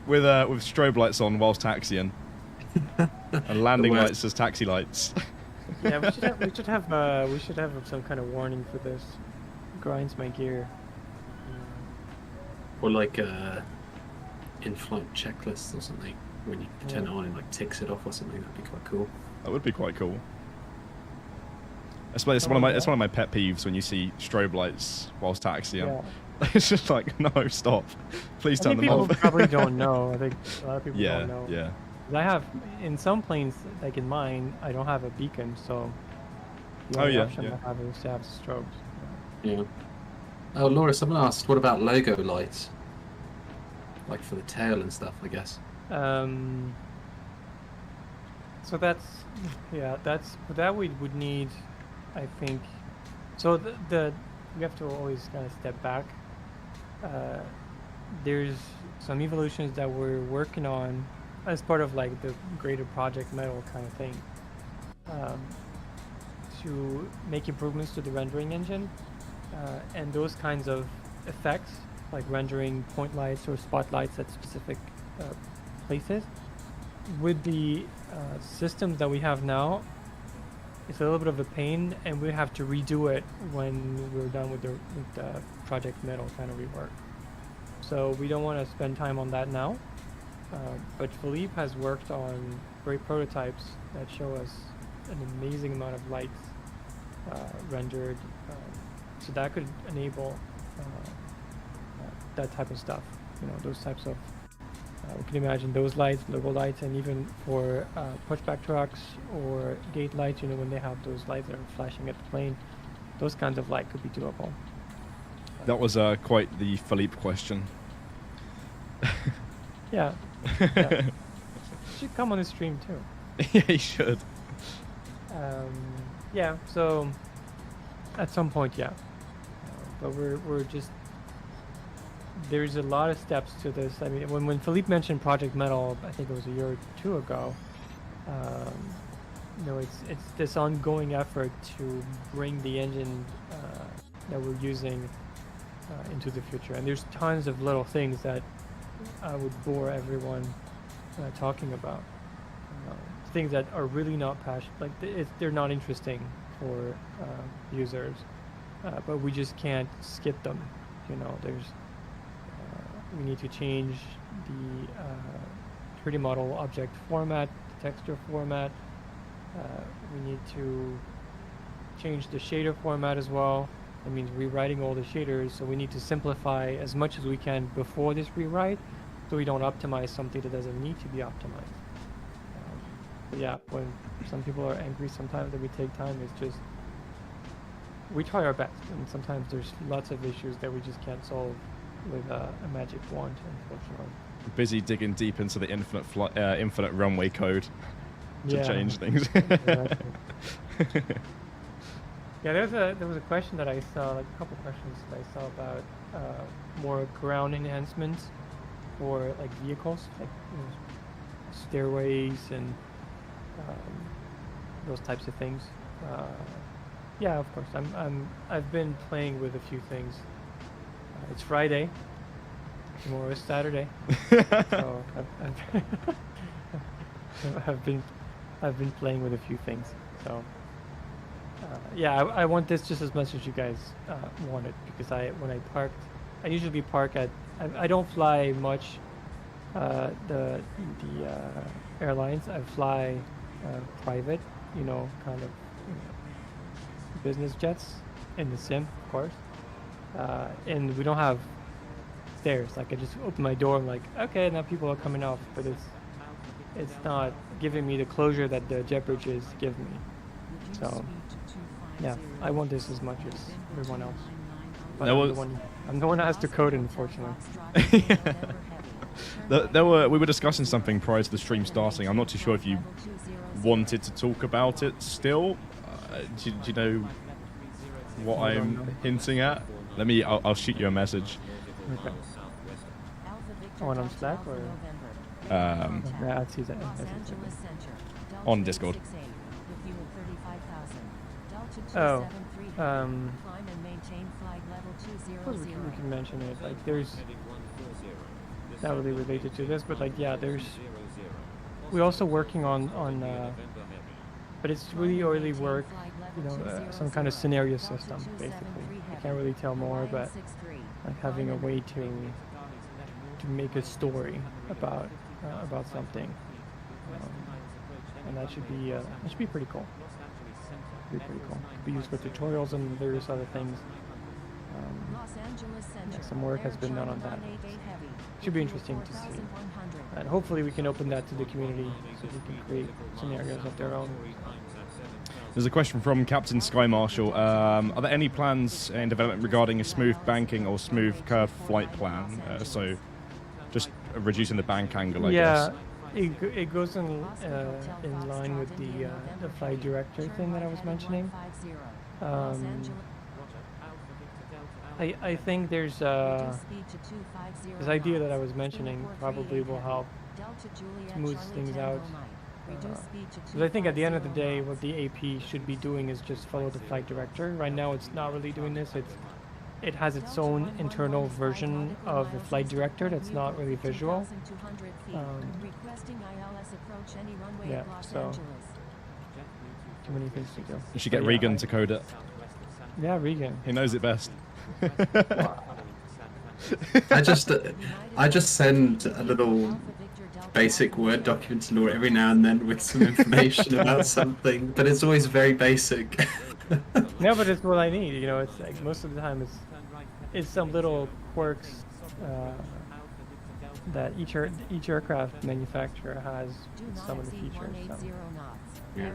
With strobe lights on whilst taxiing. And landing lights as taxi lights.
Yeah, we should have some kind of warning for this. Grinds my gear.
Or like in-flight checklists or something. When you turn it on and like ticks it off or something, that'd be quite cool.
That would be quite cool. It's one of my pet peeves when you see strobe lights whilst taxiing. Yeah. It's just like, no, stop. Please turn them off.
People probably don't know. I think a lot of people don't know.
Yeah.
I have, in some planes, like in mine, I don't have a beacon, so the only option I have is to have strobes.
Yeah. Oh, Laura, someone asked, what about logo lights? Like for the tail and stuff, I guess.
So that we would need, I think. So we have to always kind of step back. There's some evolutions that we're working on as part of like the greater Project Metal kind of thing, to make improvements to the rendering engine, and those kinds of effects, like rendering point lights or spotlights at specific places. With the systems that we have now, it's a little bit of a pain, and we have to redo it when we're done with the Project Metal kind of rework. So we don't want to spend time on that now. But Philippe has worked on great prototypes that show us an amazing amount of lights rendered, so that could enable that type of stuff. Those types of. We can imagine those lights, logo lights, and even for pushback trucks or gate lights. When they have those lights that are flashing at the plane, those kinds of light could be doable.
That was quite the Philippe question.
Yeah. Yeah. Should come on the stream too.
Yeah, he should.
Yeah, so at some point, yeah. But we're just, there's a lot of steps to this. I mean, when Philippe mentioned Project Metal, I think it was a year or two ago. It's this ongoing effort to bring the engine that we're using into the future, and there's tons of little things that I would bore everyone talking about. Things that are really not passionate, like they're not interesting for users, but we just can't skip them. There's we need to change the 3D model object format, the texture format. We need to change the shader format as well. That means rewriting all the shaders, so we need to simplify as much as we can before this rewrite, so we don't optimize something that doesn't need to be optimized. But yeah, when some people are angry sometimes that we take time, it's just, we try our best, and sometimes there's lots of issues that we just can't solve with a magic wand, unfortunately.
Busy digging deep into the infinite runway code to change things.
Exactly. Yeah, there was a question that I saw, like a couple questions that I saw about more ground enhancements for like vehicles, like stairways and those types of things. Yeah, of course. I've been playing with a few things. It's Friday. Tomorrow is Saturday. So I've been playing with a few things. So yeah, I want this just as much as you guys want it, because when I parked, I usually park at. I don't fly much. The airlines. I fly private. Kind of business jets in the sim, of course. And we don't have stairs. Like I just open my door. I'm like, okay, now people are coming off, but it's not giving me the closure that the jet bridges give me. So yeah, I want this as much as everyone else. But I'm the one that has to code it, unfortunately.
We were discussing something prior to the stream starting. I'm not too sure if you wanted to talk about it still. Do you know what I'm hinting at? I'll shoot you a message.
Okay. On Slack or?
Yeah,
I'd see that.
On Discord.
Oh. Suppose we can mention it. Like there's not really related to this, but like yeah, we're also working on but it's really early work. Some kind of scenario system basically. I can't really tell more, but like having a way to make a story about something, and that should be pretty cool. Be pretty cool. Could be used for tutorials and various other things. Some work has been done on that. Should be interesting to see. And hopefully we can open that to the community so we can create scenarios of their own.
There's a question from Captain Sky Marshal. Are there any plans in development regarding a smooth banking or smooth curve flight plan? So just reducing the bank angle, I guess.
It goes in line with the flight director thing that I was mentioning. I think there's this idea that I was mentioning probably will help smooth things out. Because I think at the end of the day, what the AP should be doing is just follow the flight director. Right now, it's not really doing this. It has its own internal version of the flight director that's not really visual. Yeah, so too many things to do.
You should get Regan to code it.
Yeah, Regan.
He knows it best.
I just send a little basic Word document to Laura every now and then with some information about something, but it's always very basic.
No, but it's what I need. It's like most of the time it's some little quirks that each aircraft manufacturer has some of the features. So.
Yeah.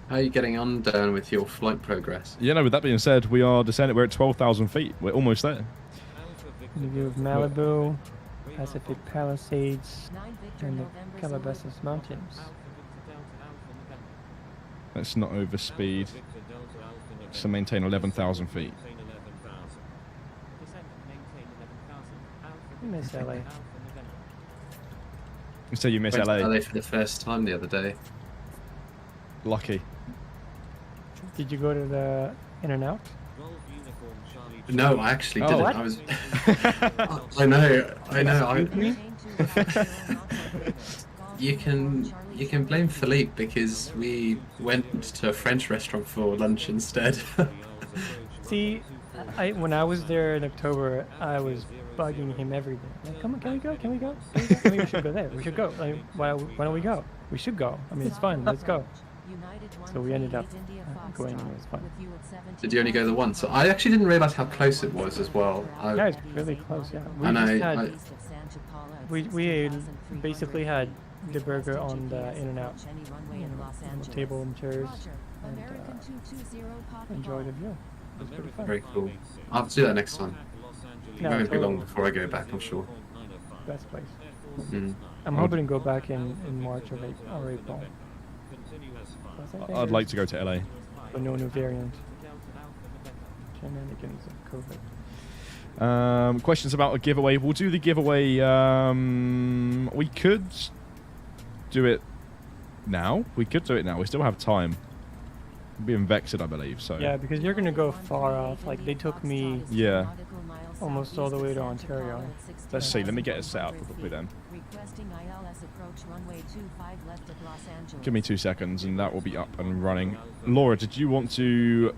How are you getting on, Dan, with your flight progress?
With that being said, we are descending. We're at 12,000 feet. We're almost there.
The view of Malibu, Pacific Palisades, and the Calabasas Mountains.
Let's not overspeed. So maintain 11,000 feet.
You miss LA.
You say you miss
Went to
LA?
LA for the first time the other day.
Lucky.
Did you go to the In-N-Out?
No, I actually didn't.
What?
I was. I know. You can blame Philippe because we went to a French restaurant for lunch instead.
See, when I was there in October, I was bugging him every day. Like, come on, can we go? Can we go? I mean, we should go there. We should go. Like, why don't we go? We should go. I mean, it's fun. Let's go. So we ended up going, and it was fun.
Did you only go the once? So I actually didn't realize how close it was as well.
Yeah, it's really close. Yeah. We basically had the burger on the In-N-Out, on the table and chairs, and enjoyed the view. It was pretty fun.
Very cool. I'll have to do that next time.
No,
won't be
totally.
long before I go back, I'm sure.
Best place.
Mm.
I'm hoping to go back in March or April.
I'd like to go to LA.
But no new variant. Shenanigans of COVID.
Questions about a giveaway. We'll do the giveaway. We could do it now. We could do it now. We still have time. We'll be in Vexed, I believe. So
Yeah, because you're gonna go far off. Like they took me
yeah.
almost all the way to Ontario.
Let's see. Let me get it set up quickly then. Give me 2 seconds, and that will be up and running. Laura, did you want to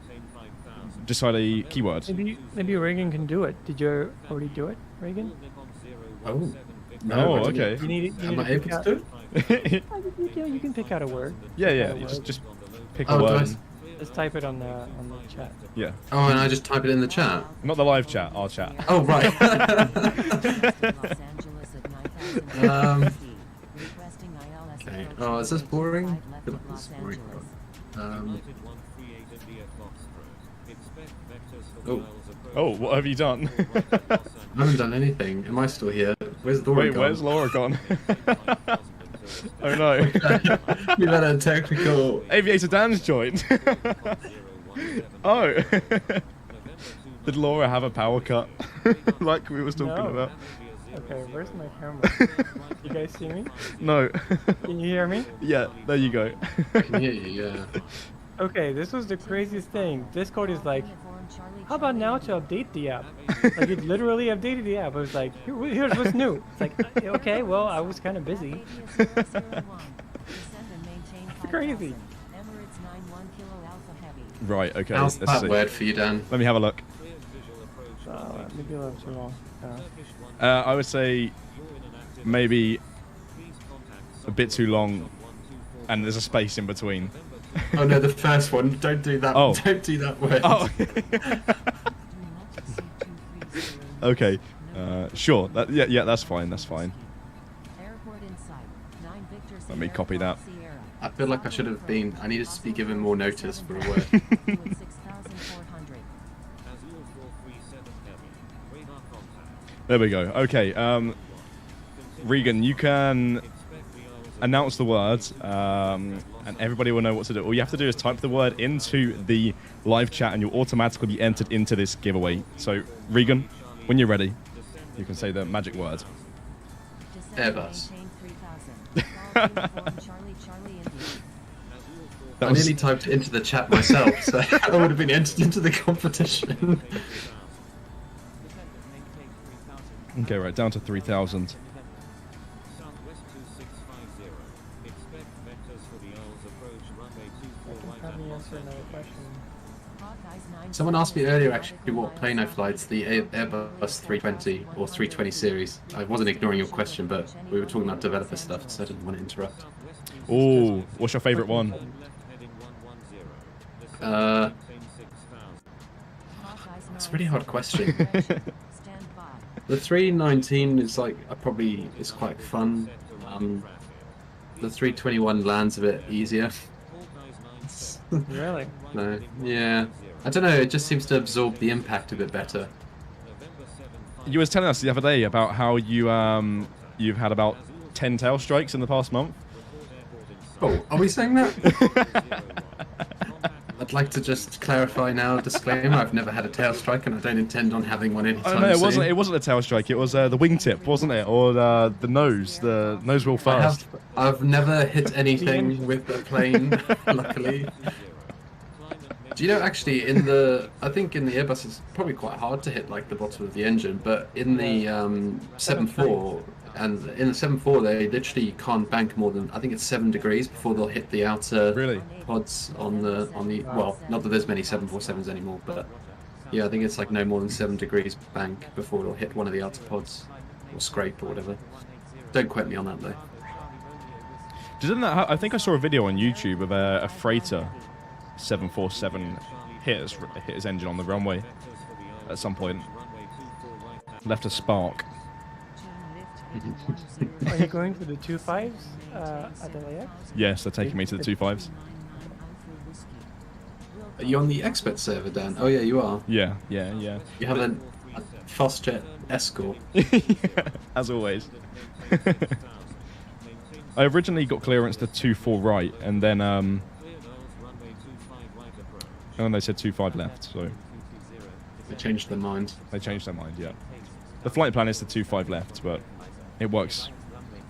decide a keyword?
Maybe Reagan can do it. Did you already do it, Reagan?
Oh.
Oh,
I didn't-
okay.
You need
Am I
to
able
pick
to
out,
do it?
you can pick out a word.
Yeah, yeah.
Pick out a
You
word.
just pick a
Oh,
word.
nice.
and-
Just type it on the chat.
Yeah.
Oh, and I just type it in the chat.
Not the live chat. Our chat.
Oh, right. Okay. Oh, is this boring? I feel like this is boring. Oh,
Oh, what have you done?
I haven't done anything. Am I still here? Where's Laura
Wait,
gone?
where's Laura gone? Oh no.
We've had a technical...
Aviator Dan's joined. Oh. Did Laura have a power cut? Like we was talking
No.
about?
Okay, where's my camera? You guys see me?
No.
Can you hear me?
Yeah, there you go.
I can hear you, yeah.
Okay, this was the craziest thing. Discord is like, how about now to update the app? Like it literally updated the app. It was like, here's what's new. It's like, okay, well, I was kind of busy. It's crazy.
Right, okay,
How's
let's
that
see.
word for you, Dan?
Let me have a look.
Maybe a little too long.
I would say maybe a bit too long, and there's a space in between.
Oh no, the first one. Don't do that.
Oh.
Don't do that word.
Oh. Okay. Sure. Yeah, that's fine. That's fine. Let me copy that.
I feel like I should have been... I needed to be given more notice for a word.
There we go. Okay. Regan, you can announce the words, and everybody will know what to do. All you have to do is type the word into the live chat, and you'll automatically be entered into this giveaway. So, Regan, when you're ready, you can say the magic word.
Airbus.
That
I
was-
nearly typed it into the chat myself, so I would have been entered into the competition.
Okay, right, down to 3,000.
Probably answer another question.
Someone asked me earlier actually what plane I fly. It's the Airbus 320 or 320 series. I wasn't ignoring your question, but we were talking about developer stuff, so I didn't want to interrupt.
Oh, what's your favourite one?
It's a really hard question. The 319 is like is quite fun. The 321 lands a bit easier.
Really?
No, yeah. I don't know. It just seems to absorb the impact a bit better.
You was telling us the other day about how you've had about 10 tail strikes in the past month.
Oh, are we saying that? I'd like to just clarify now, disclaimer, I've never had a tail strike and I don't intend on having one anytime
Oh no,
soon.
it wasn't a tail strike. It was the wingtip, wasn't it? Or the nose wheel first.
I've never hit anything with a plane, luckily. Do you know, actually, I think in the Airbus it's probably quite hard to hit like the bottom of the engine, but in the 7.4 and in the 7.4 they literally can't bank more than, I think it's 7 degrees before they'll hit the outer
Really?
pods on the well, not that there's many 747s anymore, but yeah, I think it's like no more than 7 degrees bank before it'll hit one of the outer pods or scrape or whatever. Don't quote me on that though.
Didn't that? I think I saw a video on YouTube of a freighter 747 hit his engine on the runway at some point. Left a spark.
Are you going to the 2.5s at LAX?
Yes, they're taking me to the 2.5s.
Are you on the expert server, Dan? Oh yeah, you are.
Yeah.
You haven't Fastjet escort.
As always. I originally got clearance to 24 right, and then they said 25 left, so
They changed their mind.
they changed their mind. Yeah, the flight plan is the 25 left, but it works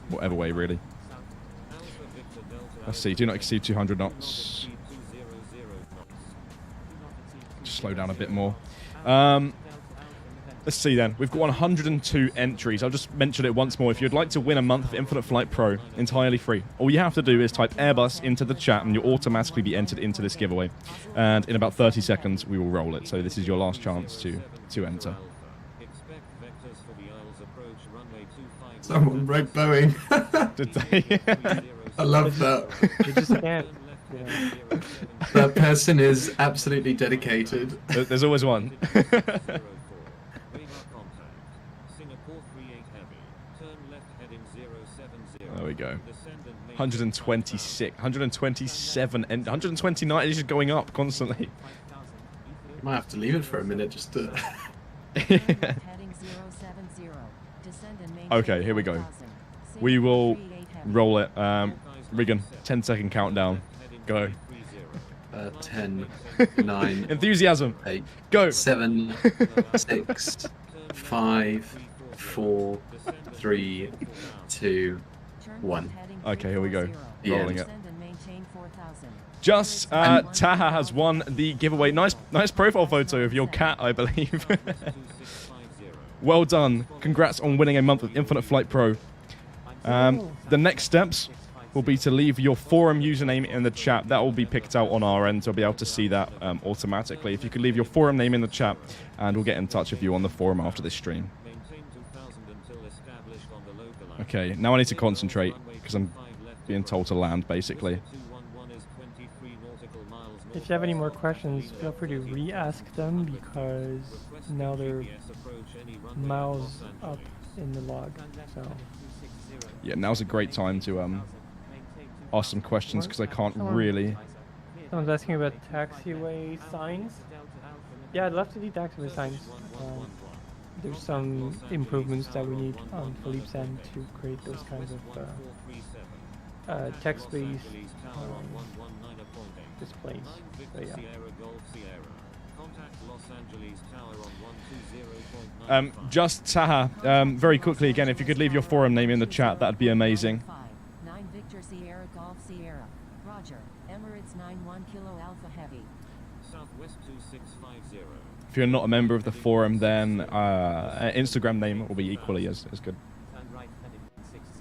whatever way really. Let's see. Do not exceed 200 knots. Just slow down a bit more. Let's see then. We've got 102 entries. I'll just mention it once more. If you'd like to win a month of Infinite Flight Pro, entirely free, all you have to do is type Airbus into the chat and you'll automatically be entered into this giveaway. And in about 30 seconds, we will roll it. So this is your last chance to enter.
Someone wrote Boeing.
Did they?
I love that.
You just can't. Yeah.
That person is absolutely dedicated.
There's always one. There we go. 126, 127, and 129 is just going up constantly.
You might have to leave it for a minute just to...
Okay, here we go. We will roll it. Regan, 10-second countdown. Go.
10, 9,
Enthusiasm.
8,
Go.
7, 6, 5, 4, 3, 2, 1.
Okay, here we go.
The
Rolling
end.
it. Just Taha has won the giveaway. Nice profile photo of your cat, I believe. Well done. Congrats on winning a month of Infinite Flight Pro. The next steps will be to leave your forum username in the chat. That will be picked out on our end, so we'll be able to see that automatically. If you could leave your forum name in the chat, and we'll get in touch with you on the forum after this stream. Okay, now I need to concentrate, because I'm being told to land, basically.
If you have any more questions, feel free to re-ask them because now they're miles up in the log. So
Yeah, now's a great time to ask some questions, because I can't really...
someone's asking about taxiway signs. Yeah, I'd love to see taxiway signs. There's some improvements that we need on Philippe's end to create those kinds of text-based displays. So, yeah.
Just Taha, very quickly again, if you could leave your forum name in the chat, that'd be amazing.
9 Victor Sierra Golf Sierra. Roger. Emirates 91 Kilo Alpha Heavy.
Southwest 2650.
If you're not a member of the forum, then Instagram name will be equally as good.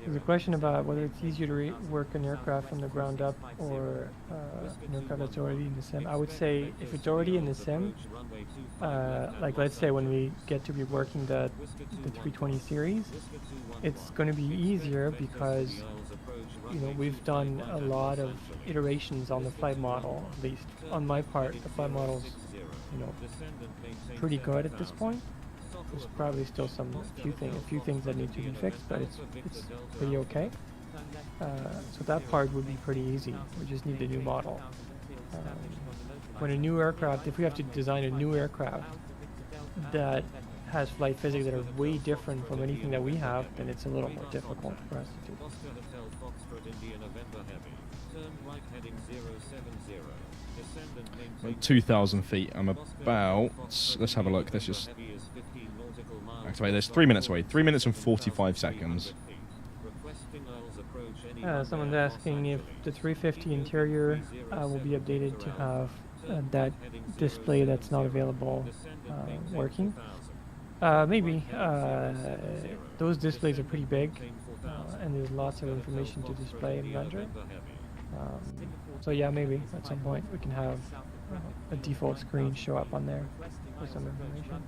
There's a question about whether it's easier to work an aircraft from the ground up or an aircraft that's already in the sim. I would say if it's already in the sim, like let's say when we get to be working the 320 series, it's going to be easier because we've done a lot of iterations on the flight model. At least on my part, the flight model's pretty good at this point. There's probably still a few things that need to be fixed, but it's pretty okay. So that part would be pretty easy. We just need the new model. When a new aircraft, if we have to design a new aircraft that has flight physics that are way different from anything that we have, then it's a little more difficult for us to do.
2,000 feet. I'm about... Let's have a look. Let's just... Activate this. 3 minutes away. 3 minutes and 45 seconds.
Someone's asking if the 350 interior will be updated to have that display that's not available working. Maybe. Those displays are pretty big, and there's lots of information to display and render. So yeah, maybe at some point we can have a default screen show up on there with some information.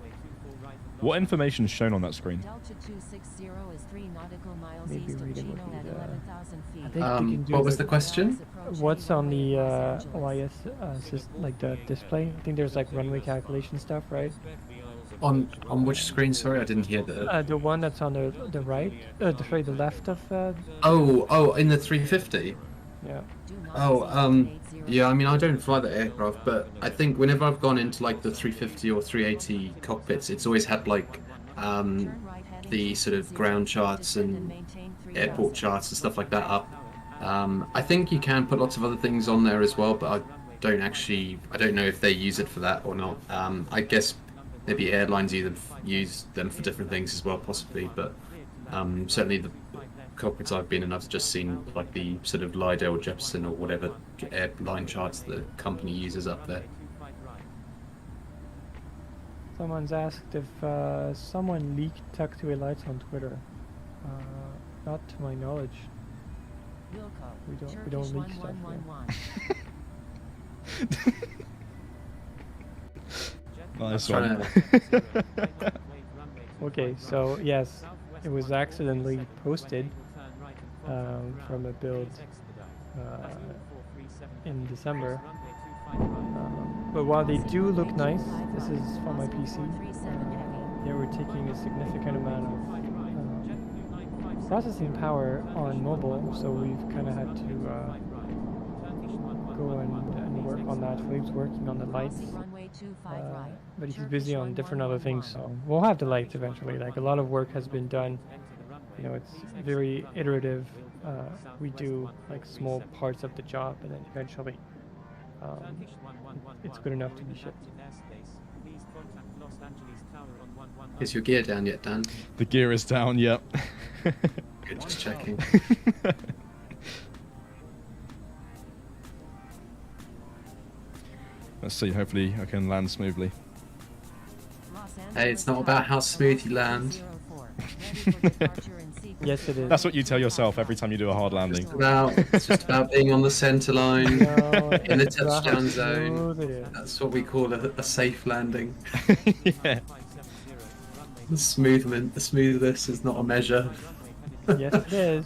What information is shown on that screen?
Delta 260 is 3 nautical miles
Maybe
east of
read it
Chino
would
at
be
11,000 feet.
I think we can do
What was the question?
What's on the OIS like the display? I think there's like runway calculation stuff, right?
On which screen? Sorry, I didn't hear that.
The one that's on the right, sorry, the left of.
Oh, in the 350.
Yeah.
Yeah, I mean, I don't fly the aircraft, but I think whenever I've gone into like the 350 or 380 cockpits, it's always had like the sort of ground charts and airport charts and stuff like that up. I think you can put lots of other things on there as well, but I don't know if they use it for that or not. I guess maybe airlines use them for different things as well, possibly, but certainly the cockpits I've been in, I've just seen like the sort of Lydell, Jefferson, or whatever airline charts the company uses up there.
Someone's asked if someone leaked taxiway lights on Twitter. Not to my knowledge. We don't leak stuff.
Nice one.
Okay, so yes, it was accidentally posted from a build in December. But while they do look nice, this is from my PC. They were taking a significant amount of processing power on mobile, so we've kind of had to go and work on that. Philippe's working on the lights, but he's busy on different other things, so we'll have the lights eventually. Like, a lot of work has been done. You know, it's very iterative. We do like small parts of the job, and then eventually it's good enough to be shipped.
Is your gear down yet, Dan?
The gear is down, yep.
Good, just checking.
Let's see, hopefully I can land smoothly.
Hey, it's not about how smooth you land.
Yes, it is.
That's what you tell yourself every time you do a hard landing.
It's just about being on the center line,
No,
in the
it's about how
touchdown zone.
smooth it is.
That's what we call a safe landing.
Yeah.
The smoothness is not a measure.
Yes, it is.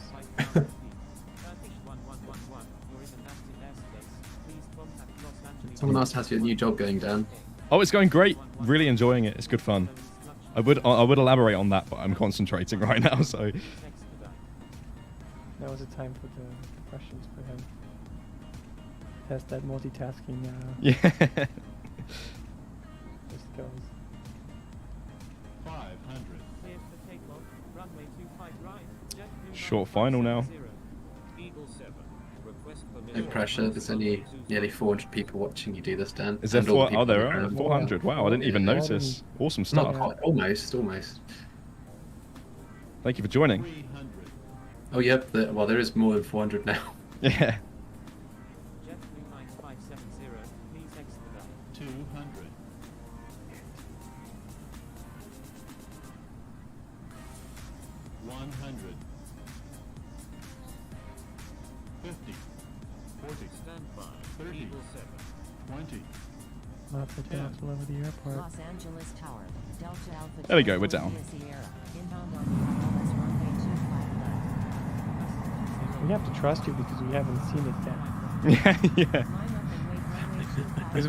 Someone else has your new job going, Dan.
Oh, it's going great. Really enjoying it. It's good fun. I would elaborate on that, but I'm concentrating right now, so.
That was a time for the questions for him. Test that multitasking.
Yeah.
Just goes.
500.
Short final now.
No pressure. There's only nearly 400 people watching you do this, Dan.
Is there
And all the
four?
people
Oh, there
on the
are
ground.
400. Wow, I didn't even notice. Awesome
Not
stuff.
quite, almost.
Thank you for joining.
300.
Oh, yep. Well, there is more than 400 now.
Yeah.
200. 100. 50. 40. 30. 20.
Lots of jobs all over the airport.
Los Angeles Tower, Delta Alpha
There we go, we're
Charlie
down.
Sierra, inbound on Dallas runway 25 left.
We have to trust you because we haven't seen it yet.
Yeah.
Line up and wait runway 25
Because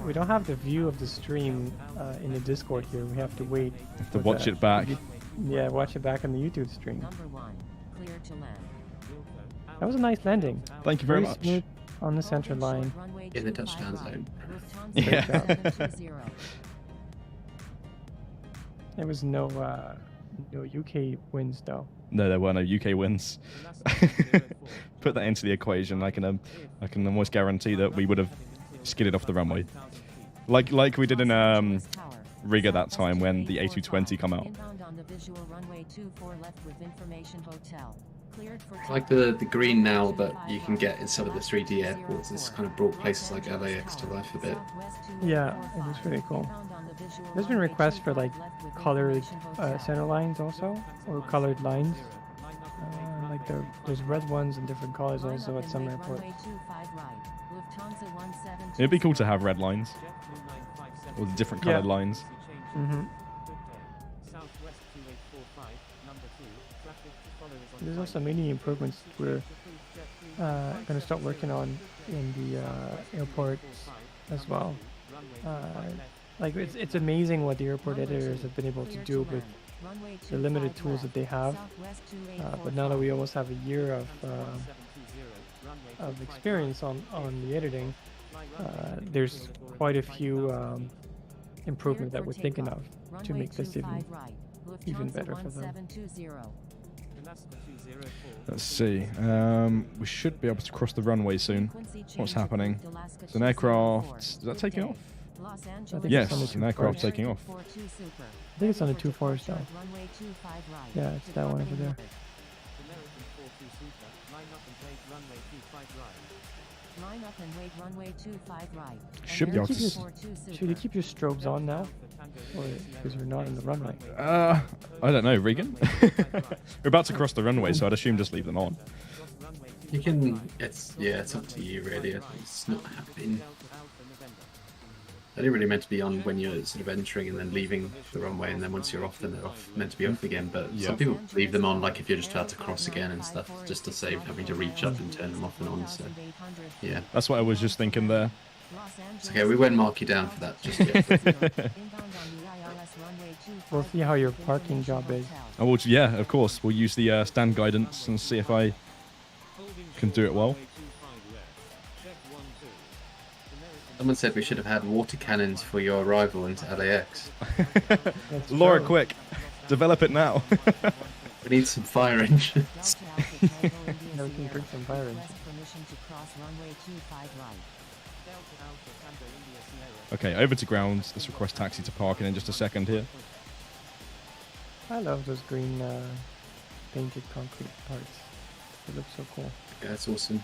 we don't have the view of the stream in the Discord here. We have to wait.
Have to
for
watch
the-
it back.
Yeah, watch it back on the YouTube stream.
Number 1, clear to land.
That was a nice landing.
Thank you very much.
Smooth on the center line.
Runway
In the
25
touchdown
right.
zone.
Lufthansa
Yeah.
720.
There was no UK wins though.
No, there were no UK wins. Put that into the equation. I can almost guarantee that we would have skidded off the runway, like we did in Riga that time when the A220 come out.
Inbound on the visual runway 24 left with information hotel. Cleared for
It's like the green now that you can get in some of the 3D airports. It's kind of brought places like LAX to life a bit.
Yeah, it was really cool. There's been requests for like colored center lines also, or colored lines. Like there's red ones in different colors also at some airports.
It'd be cool to have red lines or the different colored lines.
Mm-hmm. There's also many improvements we're going to start working on in the airports as well. Like it's amazing what the airport editors have been able to do with the limited tools that they have. But now that we almost have a year of experience on the editing, there's quite a few improvements that we're thinking of to make this even better for them.
Let's see. We should be able to cross the runway soon. What's happening? It's an aircraft. Is that taking off? Yes, it's an aircraft taking off.
I think it's on the 2-4 though. Yeah, it's that one over there.
Line up and wait, runway 25 right.
Should be able to.
Should you keep your strobes on now? Or because you're not in the runway?
I don't know, Regan. We're about to cross the runway, so I'd assume just leave them on.
You can. It's up to you really. It's not happening. They're really meant to be on when you're sort of entering and then leaving the runway, and then once you're off, then they're meant to be off again. But some people leave them on, like if you're just about to cross again and stuff, just to save having to reach up and turn them off and on. So, yeah.
That's what I was just thinking there.
It's okay, we won't mark you down for that just yet.
We'll see how your parking job is.
Oh, well, yeah, of course. We'll use the stand guidance and see if I can do it well.
Someone said we should have had water cannons for your arrival into LAX.
Laura, quick. Develop it now.
We need some fire engines.
No, we can bring some fire engines.
Okay, over to ground. Let's request taxi to parking in just a second here.
I love those green painted concrete parts. They look so cool.
Yeah, that's awesome.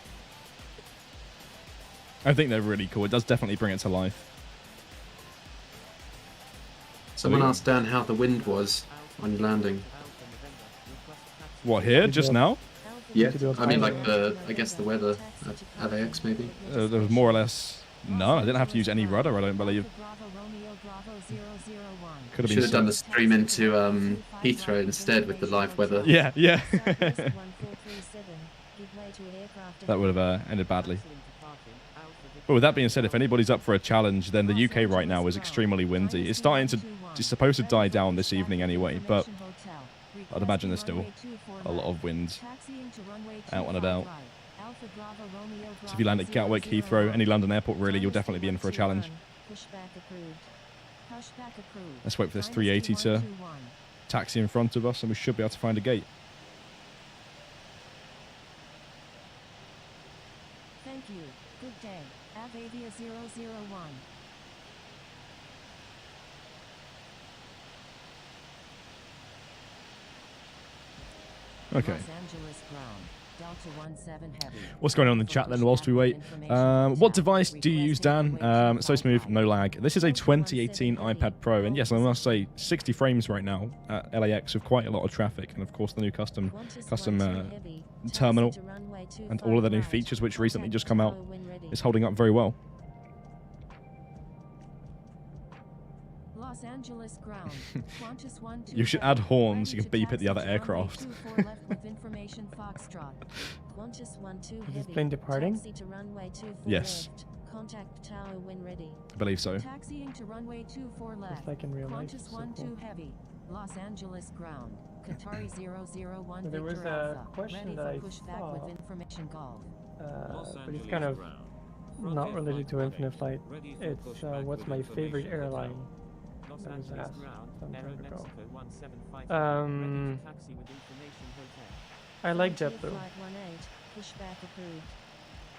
I think they're really cool. It does definitely bring it to life.
Someone asked Dan how the wind was on your landing.
What, here? Just now?
Yeah, I mean like I guess the weather at LAX maybe.
There was more or less none. I didn't have to use any rudder, I don't believe.
Should have done the stream into Heathrow instead with the live weather.
Yeah, yeah. That would have ended badly. But with that being said, if anybody's up for a challenge, then the UK right now is extremely windy. It's supposed to die down this evening anyway, but I'd imagine there's still a lot of wind out and about. So if you land at Gatwick, Heathrow, any London airport really, you'll definitely be in for a challenge. Let's wait for this 380 to taxi in front of us, and we should be able to find a gate.
Thank you. Good day. Avavia 001.
Okay.
Los Angeles ground. Delta 17 heavy.
What's going on in the chat then whilst we wait? What device do you use, Dan? So smooth, no lag. This is a 2018 iPad Pro, and yes, I must say 60 frames right now at LAX with quite a lot of traffic, and of course the new custom terminal and all of the new features which recently just come out is holding up very well.
Los Angeles ground.
You should add horns, you can beep at the other aircraft.
Is this plane departing?
Yes.
Contact tower when ready.
I believe so.
Taxiing to runway 24 left.
Just like in real life.
Qantas 12 heavy. Los Angeles ground. Qatari 001
There was
Victor
a
Alpha.
question
Ready
that
for
I
pushback
saw.
with information golf.
But it's kind of not related to Infinite Flight. It's what's my favorite airline? That was asked some time ago. I like JetBlue.
Pushback approved.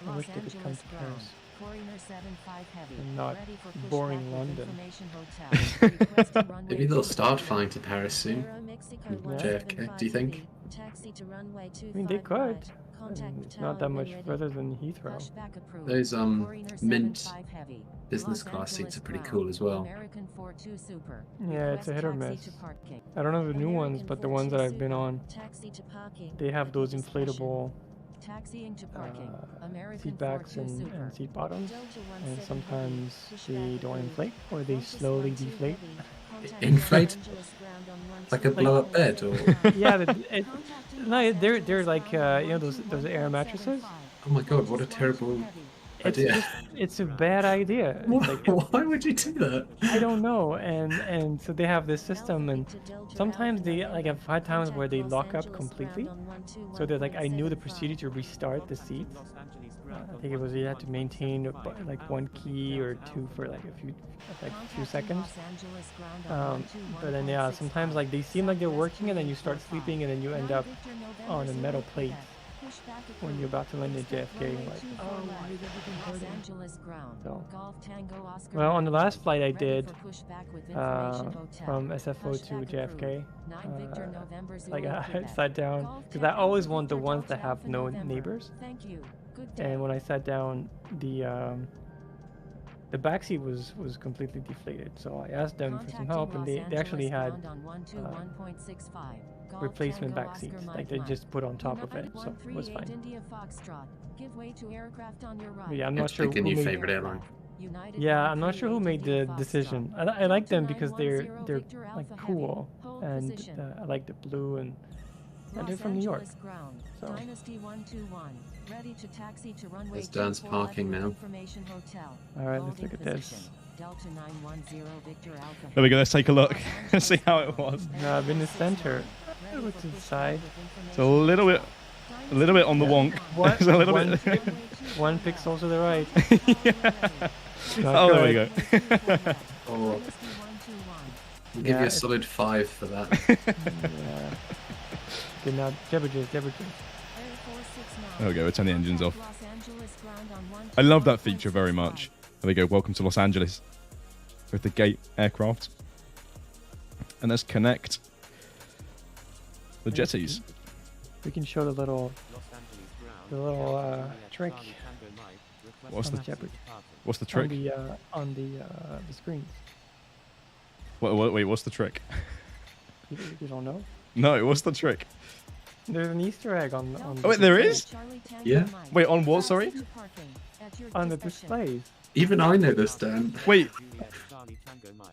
I wish they could come to
ground.
Paris.
Corridor 75 heavy.
And not
Ready for
boring
pushback with
London.
information hotel. Requesting runway
Maybe they'll
25
start flying to Paris soon.
Aeromexico
JFK, do you think?
Taxi to runway
I mean, they
25
could.
right. Contact
It's not that
tower
much
when ready.
further than Heathrow.
Pushback approved.
Those
Corridor
Mint
75 heavy.
business
Los
class seats
Angeles
are pretty
ground.
cool as well.
American 42 Super.
Yeah, it's a hit or
Taxi
miss.
to parking.
I don't know the new ones,
American
but the ones that I've been
42
on,
Taxi to parking.
they have those
Discussion.
inflatable
Taxiing to parking. American
seat backs
42
and
Super.
seat bottoms,
Delta
and
17
sometimes
heavy.
they
Pushback
don't
approved.
inflate or they
Qantas
slowly
12
deflate.
heavy. Contact
Inflate?
Los Angeles ground on
Like a
12
blow-up bed, or
Yeah, no, they're like you know those air mattresses.
oh my god, what a terrible idea.
It's a bad idea. It's like,
Why would you do that?
I don't know, and so they have this system, and sometimes they like I've had times where they lock up completely. So they're like, I knew the procedure to restart the seats. I think it was you had to maintain like one key or two for like a few seconds. But then yeah, sometimes like they seem like they're working, and then you start sleeping, and then you end up on a metal plate when you're about to land in JFK. Like, oh, why is everything hurting? So, well, on the last flight I did from SFO to JFK, like I sat down because I always want the ones that have no neighbors. And when I sat down, the backseat was completely deflated. So I asked them for some help, and they actually had replacement back seats, like they just put on top of it, so it was fine. But yeah, I'm not sure
Pick a new favorite airline.
Yeah, I'm not sure who made the decision. I like them because they're like cool, and I like the blue, and they're from New York. So.
There's Dan's parking now.
All right, let's look at this.
There we go. Let's take a look. Let's see how it was.
I'm in the center. Look to the side.
It's a little bit on the wonk.
What?
It's a little bit.
One pixel to the right.
Yeah. Oh, there we go.
Oh. I'll give you a solid 5 for that.
Yeah. Good now, Debridges.
There we go. We'll turn the engines off. I love that feature very much. There we go. Welcome to Los Angeles with the gate aircraft. And let's connect the jetties.
We can show the little trick.
What's the trick?
On the screens.
Wait, what's the trick?
You don't know?
No, what's the trick?
There's an Easter egg on
Oh, wait, there is?
Yeah.
Wait, on what, sorry?
On the displays.
Even I know this, Dan.
Wait.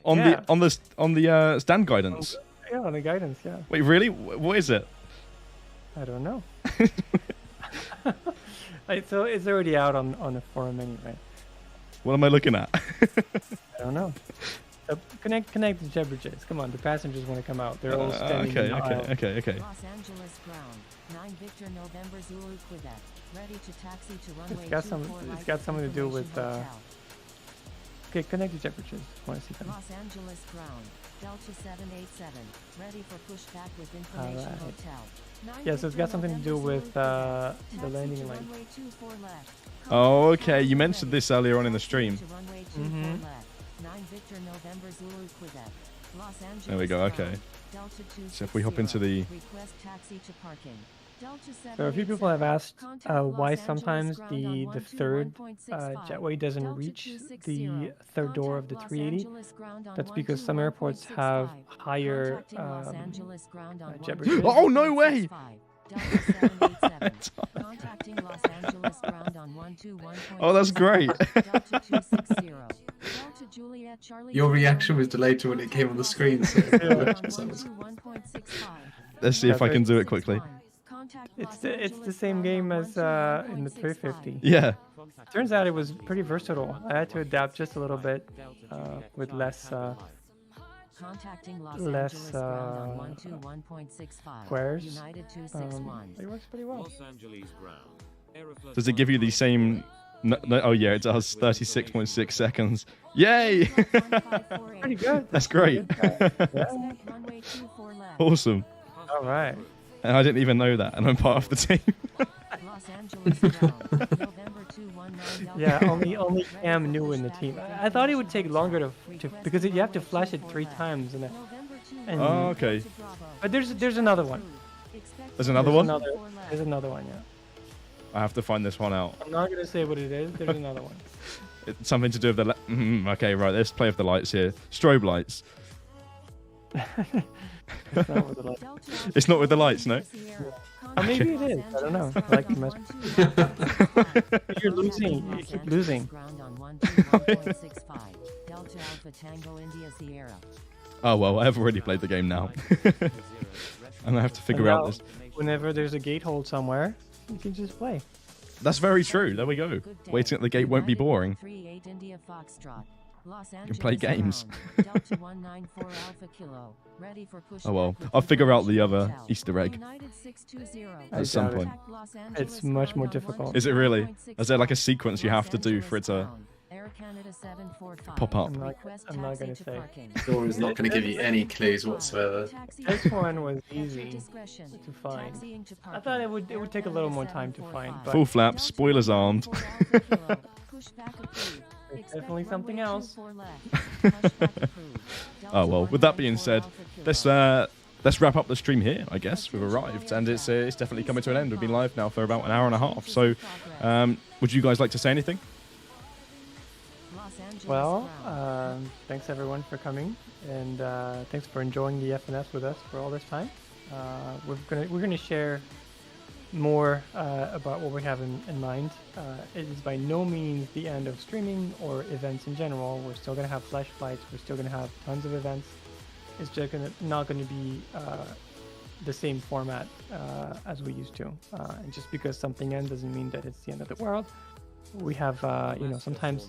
On
Yeah.
the stand guidance.
Yeah, on the guidance, yeah.
Wait, really? What is it?
I don't know. So it's already out on the forum anyway.
What am I looking at?
I don't know. So connect the Jetways. Come on, the passengers want to come out. They're all standing in the aisle.
Okay.
Los Angeles ground. 9 Victor November Zulu Quebec. Ready to taxi to runway
It's got something to do with okay, connect the Jetways. Want to see them?
Los Angeles ground. Delta 787. Ready for pushback with information hotel.
Yeah, so it's got something to do with the landing light.
Oh, okay. You mentioned this earlier on in the stream.
Mm-hmm.
There we go. Okay. So if we hop into the...
So a few people have asked why sometimes the third jetway doesn't reach the third door of the 380. That's because some airports have higher jet bridges.
Oh, no way! Oh, that's great.
Your reaction was delayed to when it came on the screen. So
Let's see if I can do it quickly.
It's the same game as in the 350.
Yeah.
Turns out it was pretty versatile. I had to adapt just a little bit with less squares. It works pretty well.
Does it give you the same... No, oh, yeah, it does. 36.6 seconds. Yay!
Pretty good.
That's great. Awesome.
All right.
And I didn't even know that, and I'm part of the team.
Yeah, only Cam knew in the team. I thought it would take longer to because you have to flash it 3 times. And
Oh, okay.
But there's another one.
There's another one?
There's another one, yeah.
I have to find this one out.
I'm not going to say what it is. There's another one.
It's something to do with the... okay, right, let's play with the lights here. Strobe lights.
It's not with the light.
It's not with the lights, no?
Or maybe it is. I don't know. I like to mess. You're losing. You keep losing.
Oh, well, I've already played the game now. And I have to figure out this.
Whenever there's a gate hold somewhere, you can just play.
That's very true. There we go. Waiting at the gate won't be boring. You can play games. Oh well, I'll figure out the other Easter egg at some point.
It's much more difficult.
Is it really? Is there like a sequence you have to do for it to pop up?
I'm not going to say.
Laura's not going to give you any clues whatsoever.
This one was easy to find. I thought it would take a little more time to find. But
Full flap, spoilers armed.
it's definitely something else.
Oh well, with that being said, let's wrap up the stream here. I guess we've arrived, and it's definitely coming to an end. We've been live now for about an hour and a half. So, would you guys like to say anything?
Well, thanks everyone for coming, and thanks for enjoying the FNF with us for all this time. We're gonna share more about what we have in mind. It is by no means the end of streaming or events in general. We're still gonna have flash flights. We're still gonna have tons of events. It's just not gonna be the same format as we used to. And just because something ends doesn't mean that it's the end of the world. We have, sometimes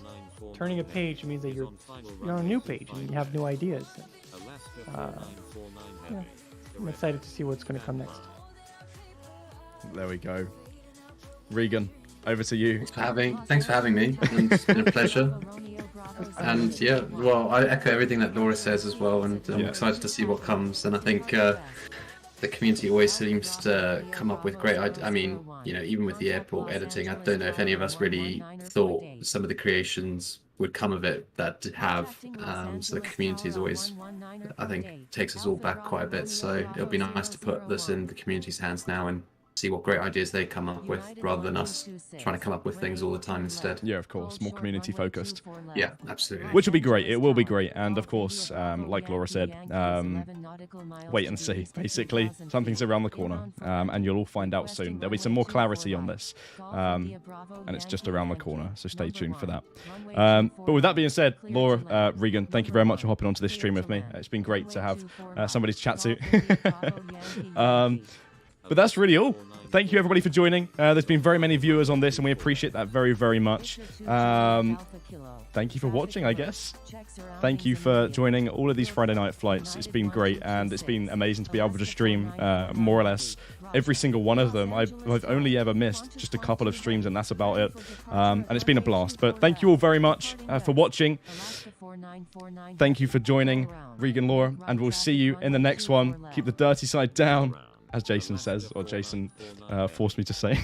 turning a page means that you're on a new page and you have new ideas. Yeah, I'm excited to see what's going to come next.
There we go. Regan, over to you.
Thanks for having me. It's been a pleasure. And yeah, well, I echo everything that Laura says as well, and I'm excited to see what comes. And I think the community always seems to come up with great ideas. I mean, even with the airport editing, I don't know if any of us really thought some of the creations would come of it that have. So the community is always, I think, takes us all back quite a bit. So it'll be nice to put this in the community's hands now and see what great ideas they come up with, rather than us trying to come up with things all the time instead.
Yeah, of course, more community focused.
Yeah, absolutely.
Which will be great. It will be great. And of course, like Laura said, wait and see. Basically, something's around the corner, and you'll all find out soon. There'll be some more clarity on this, and it's just around the corner. So stay tuned for that. But with that being said, Laura, Regan, thank you very much for hopping onto this stream with me. It's been great to have somebody to chat to. But that's really all. Thank you, everybody, for joining. There's been very many viewers on this, and we appreciate that very, very much. Thank you for watching, I guess. Thank you for joining all of these Friday night flights. It's been great, and it's been amazing to be able to stream more or less every single one of them. I've only ever missed just a couple of streams, and that's about it. And it's been a blast. But thank you all very much for watching. Thank you for joining, Regan, Laura, and we'll see you in the next one. Keep the dirty side down, as Jason says, or Jason forced me to say.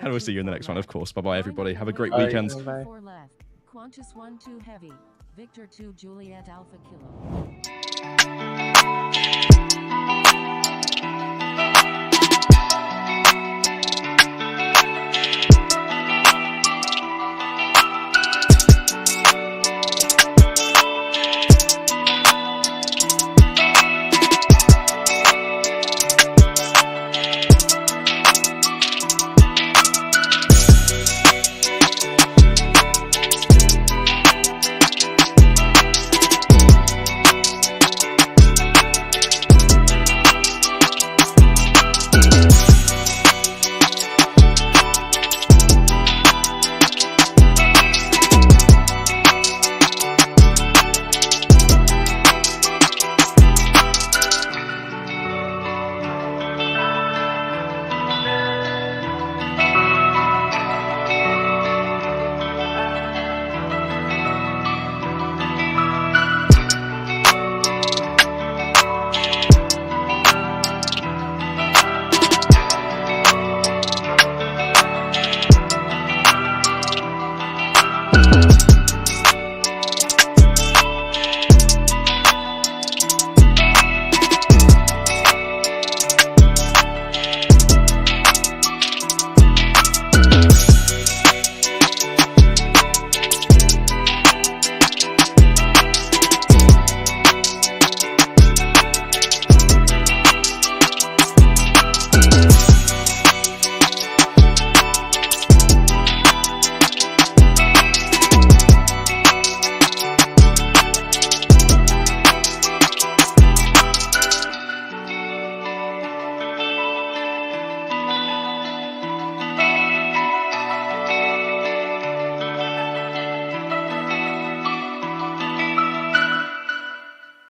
And we'll see you in the next one, of course. Bye-bye, everybody. Have a great weekend.
Bye.
Qantas 1-2 heavy, Victor 2 Juliet Alpha Kilo.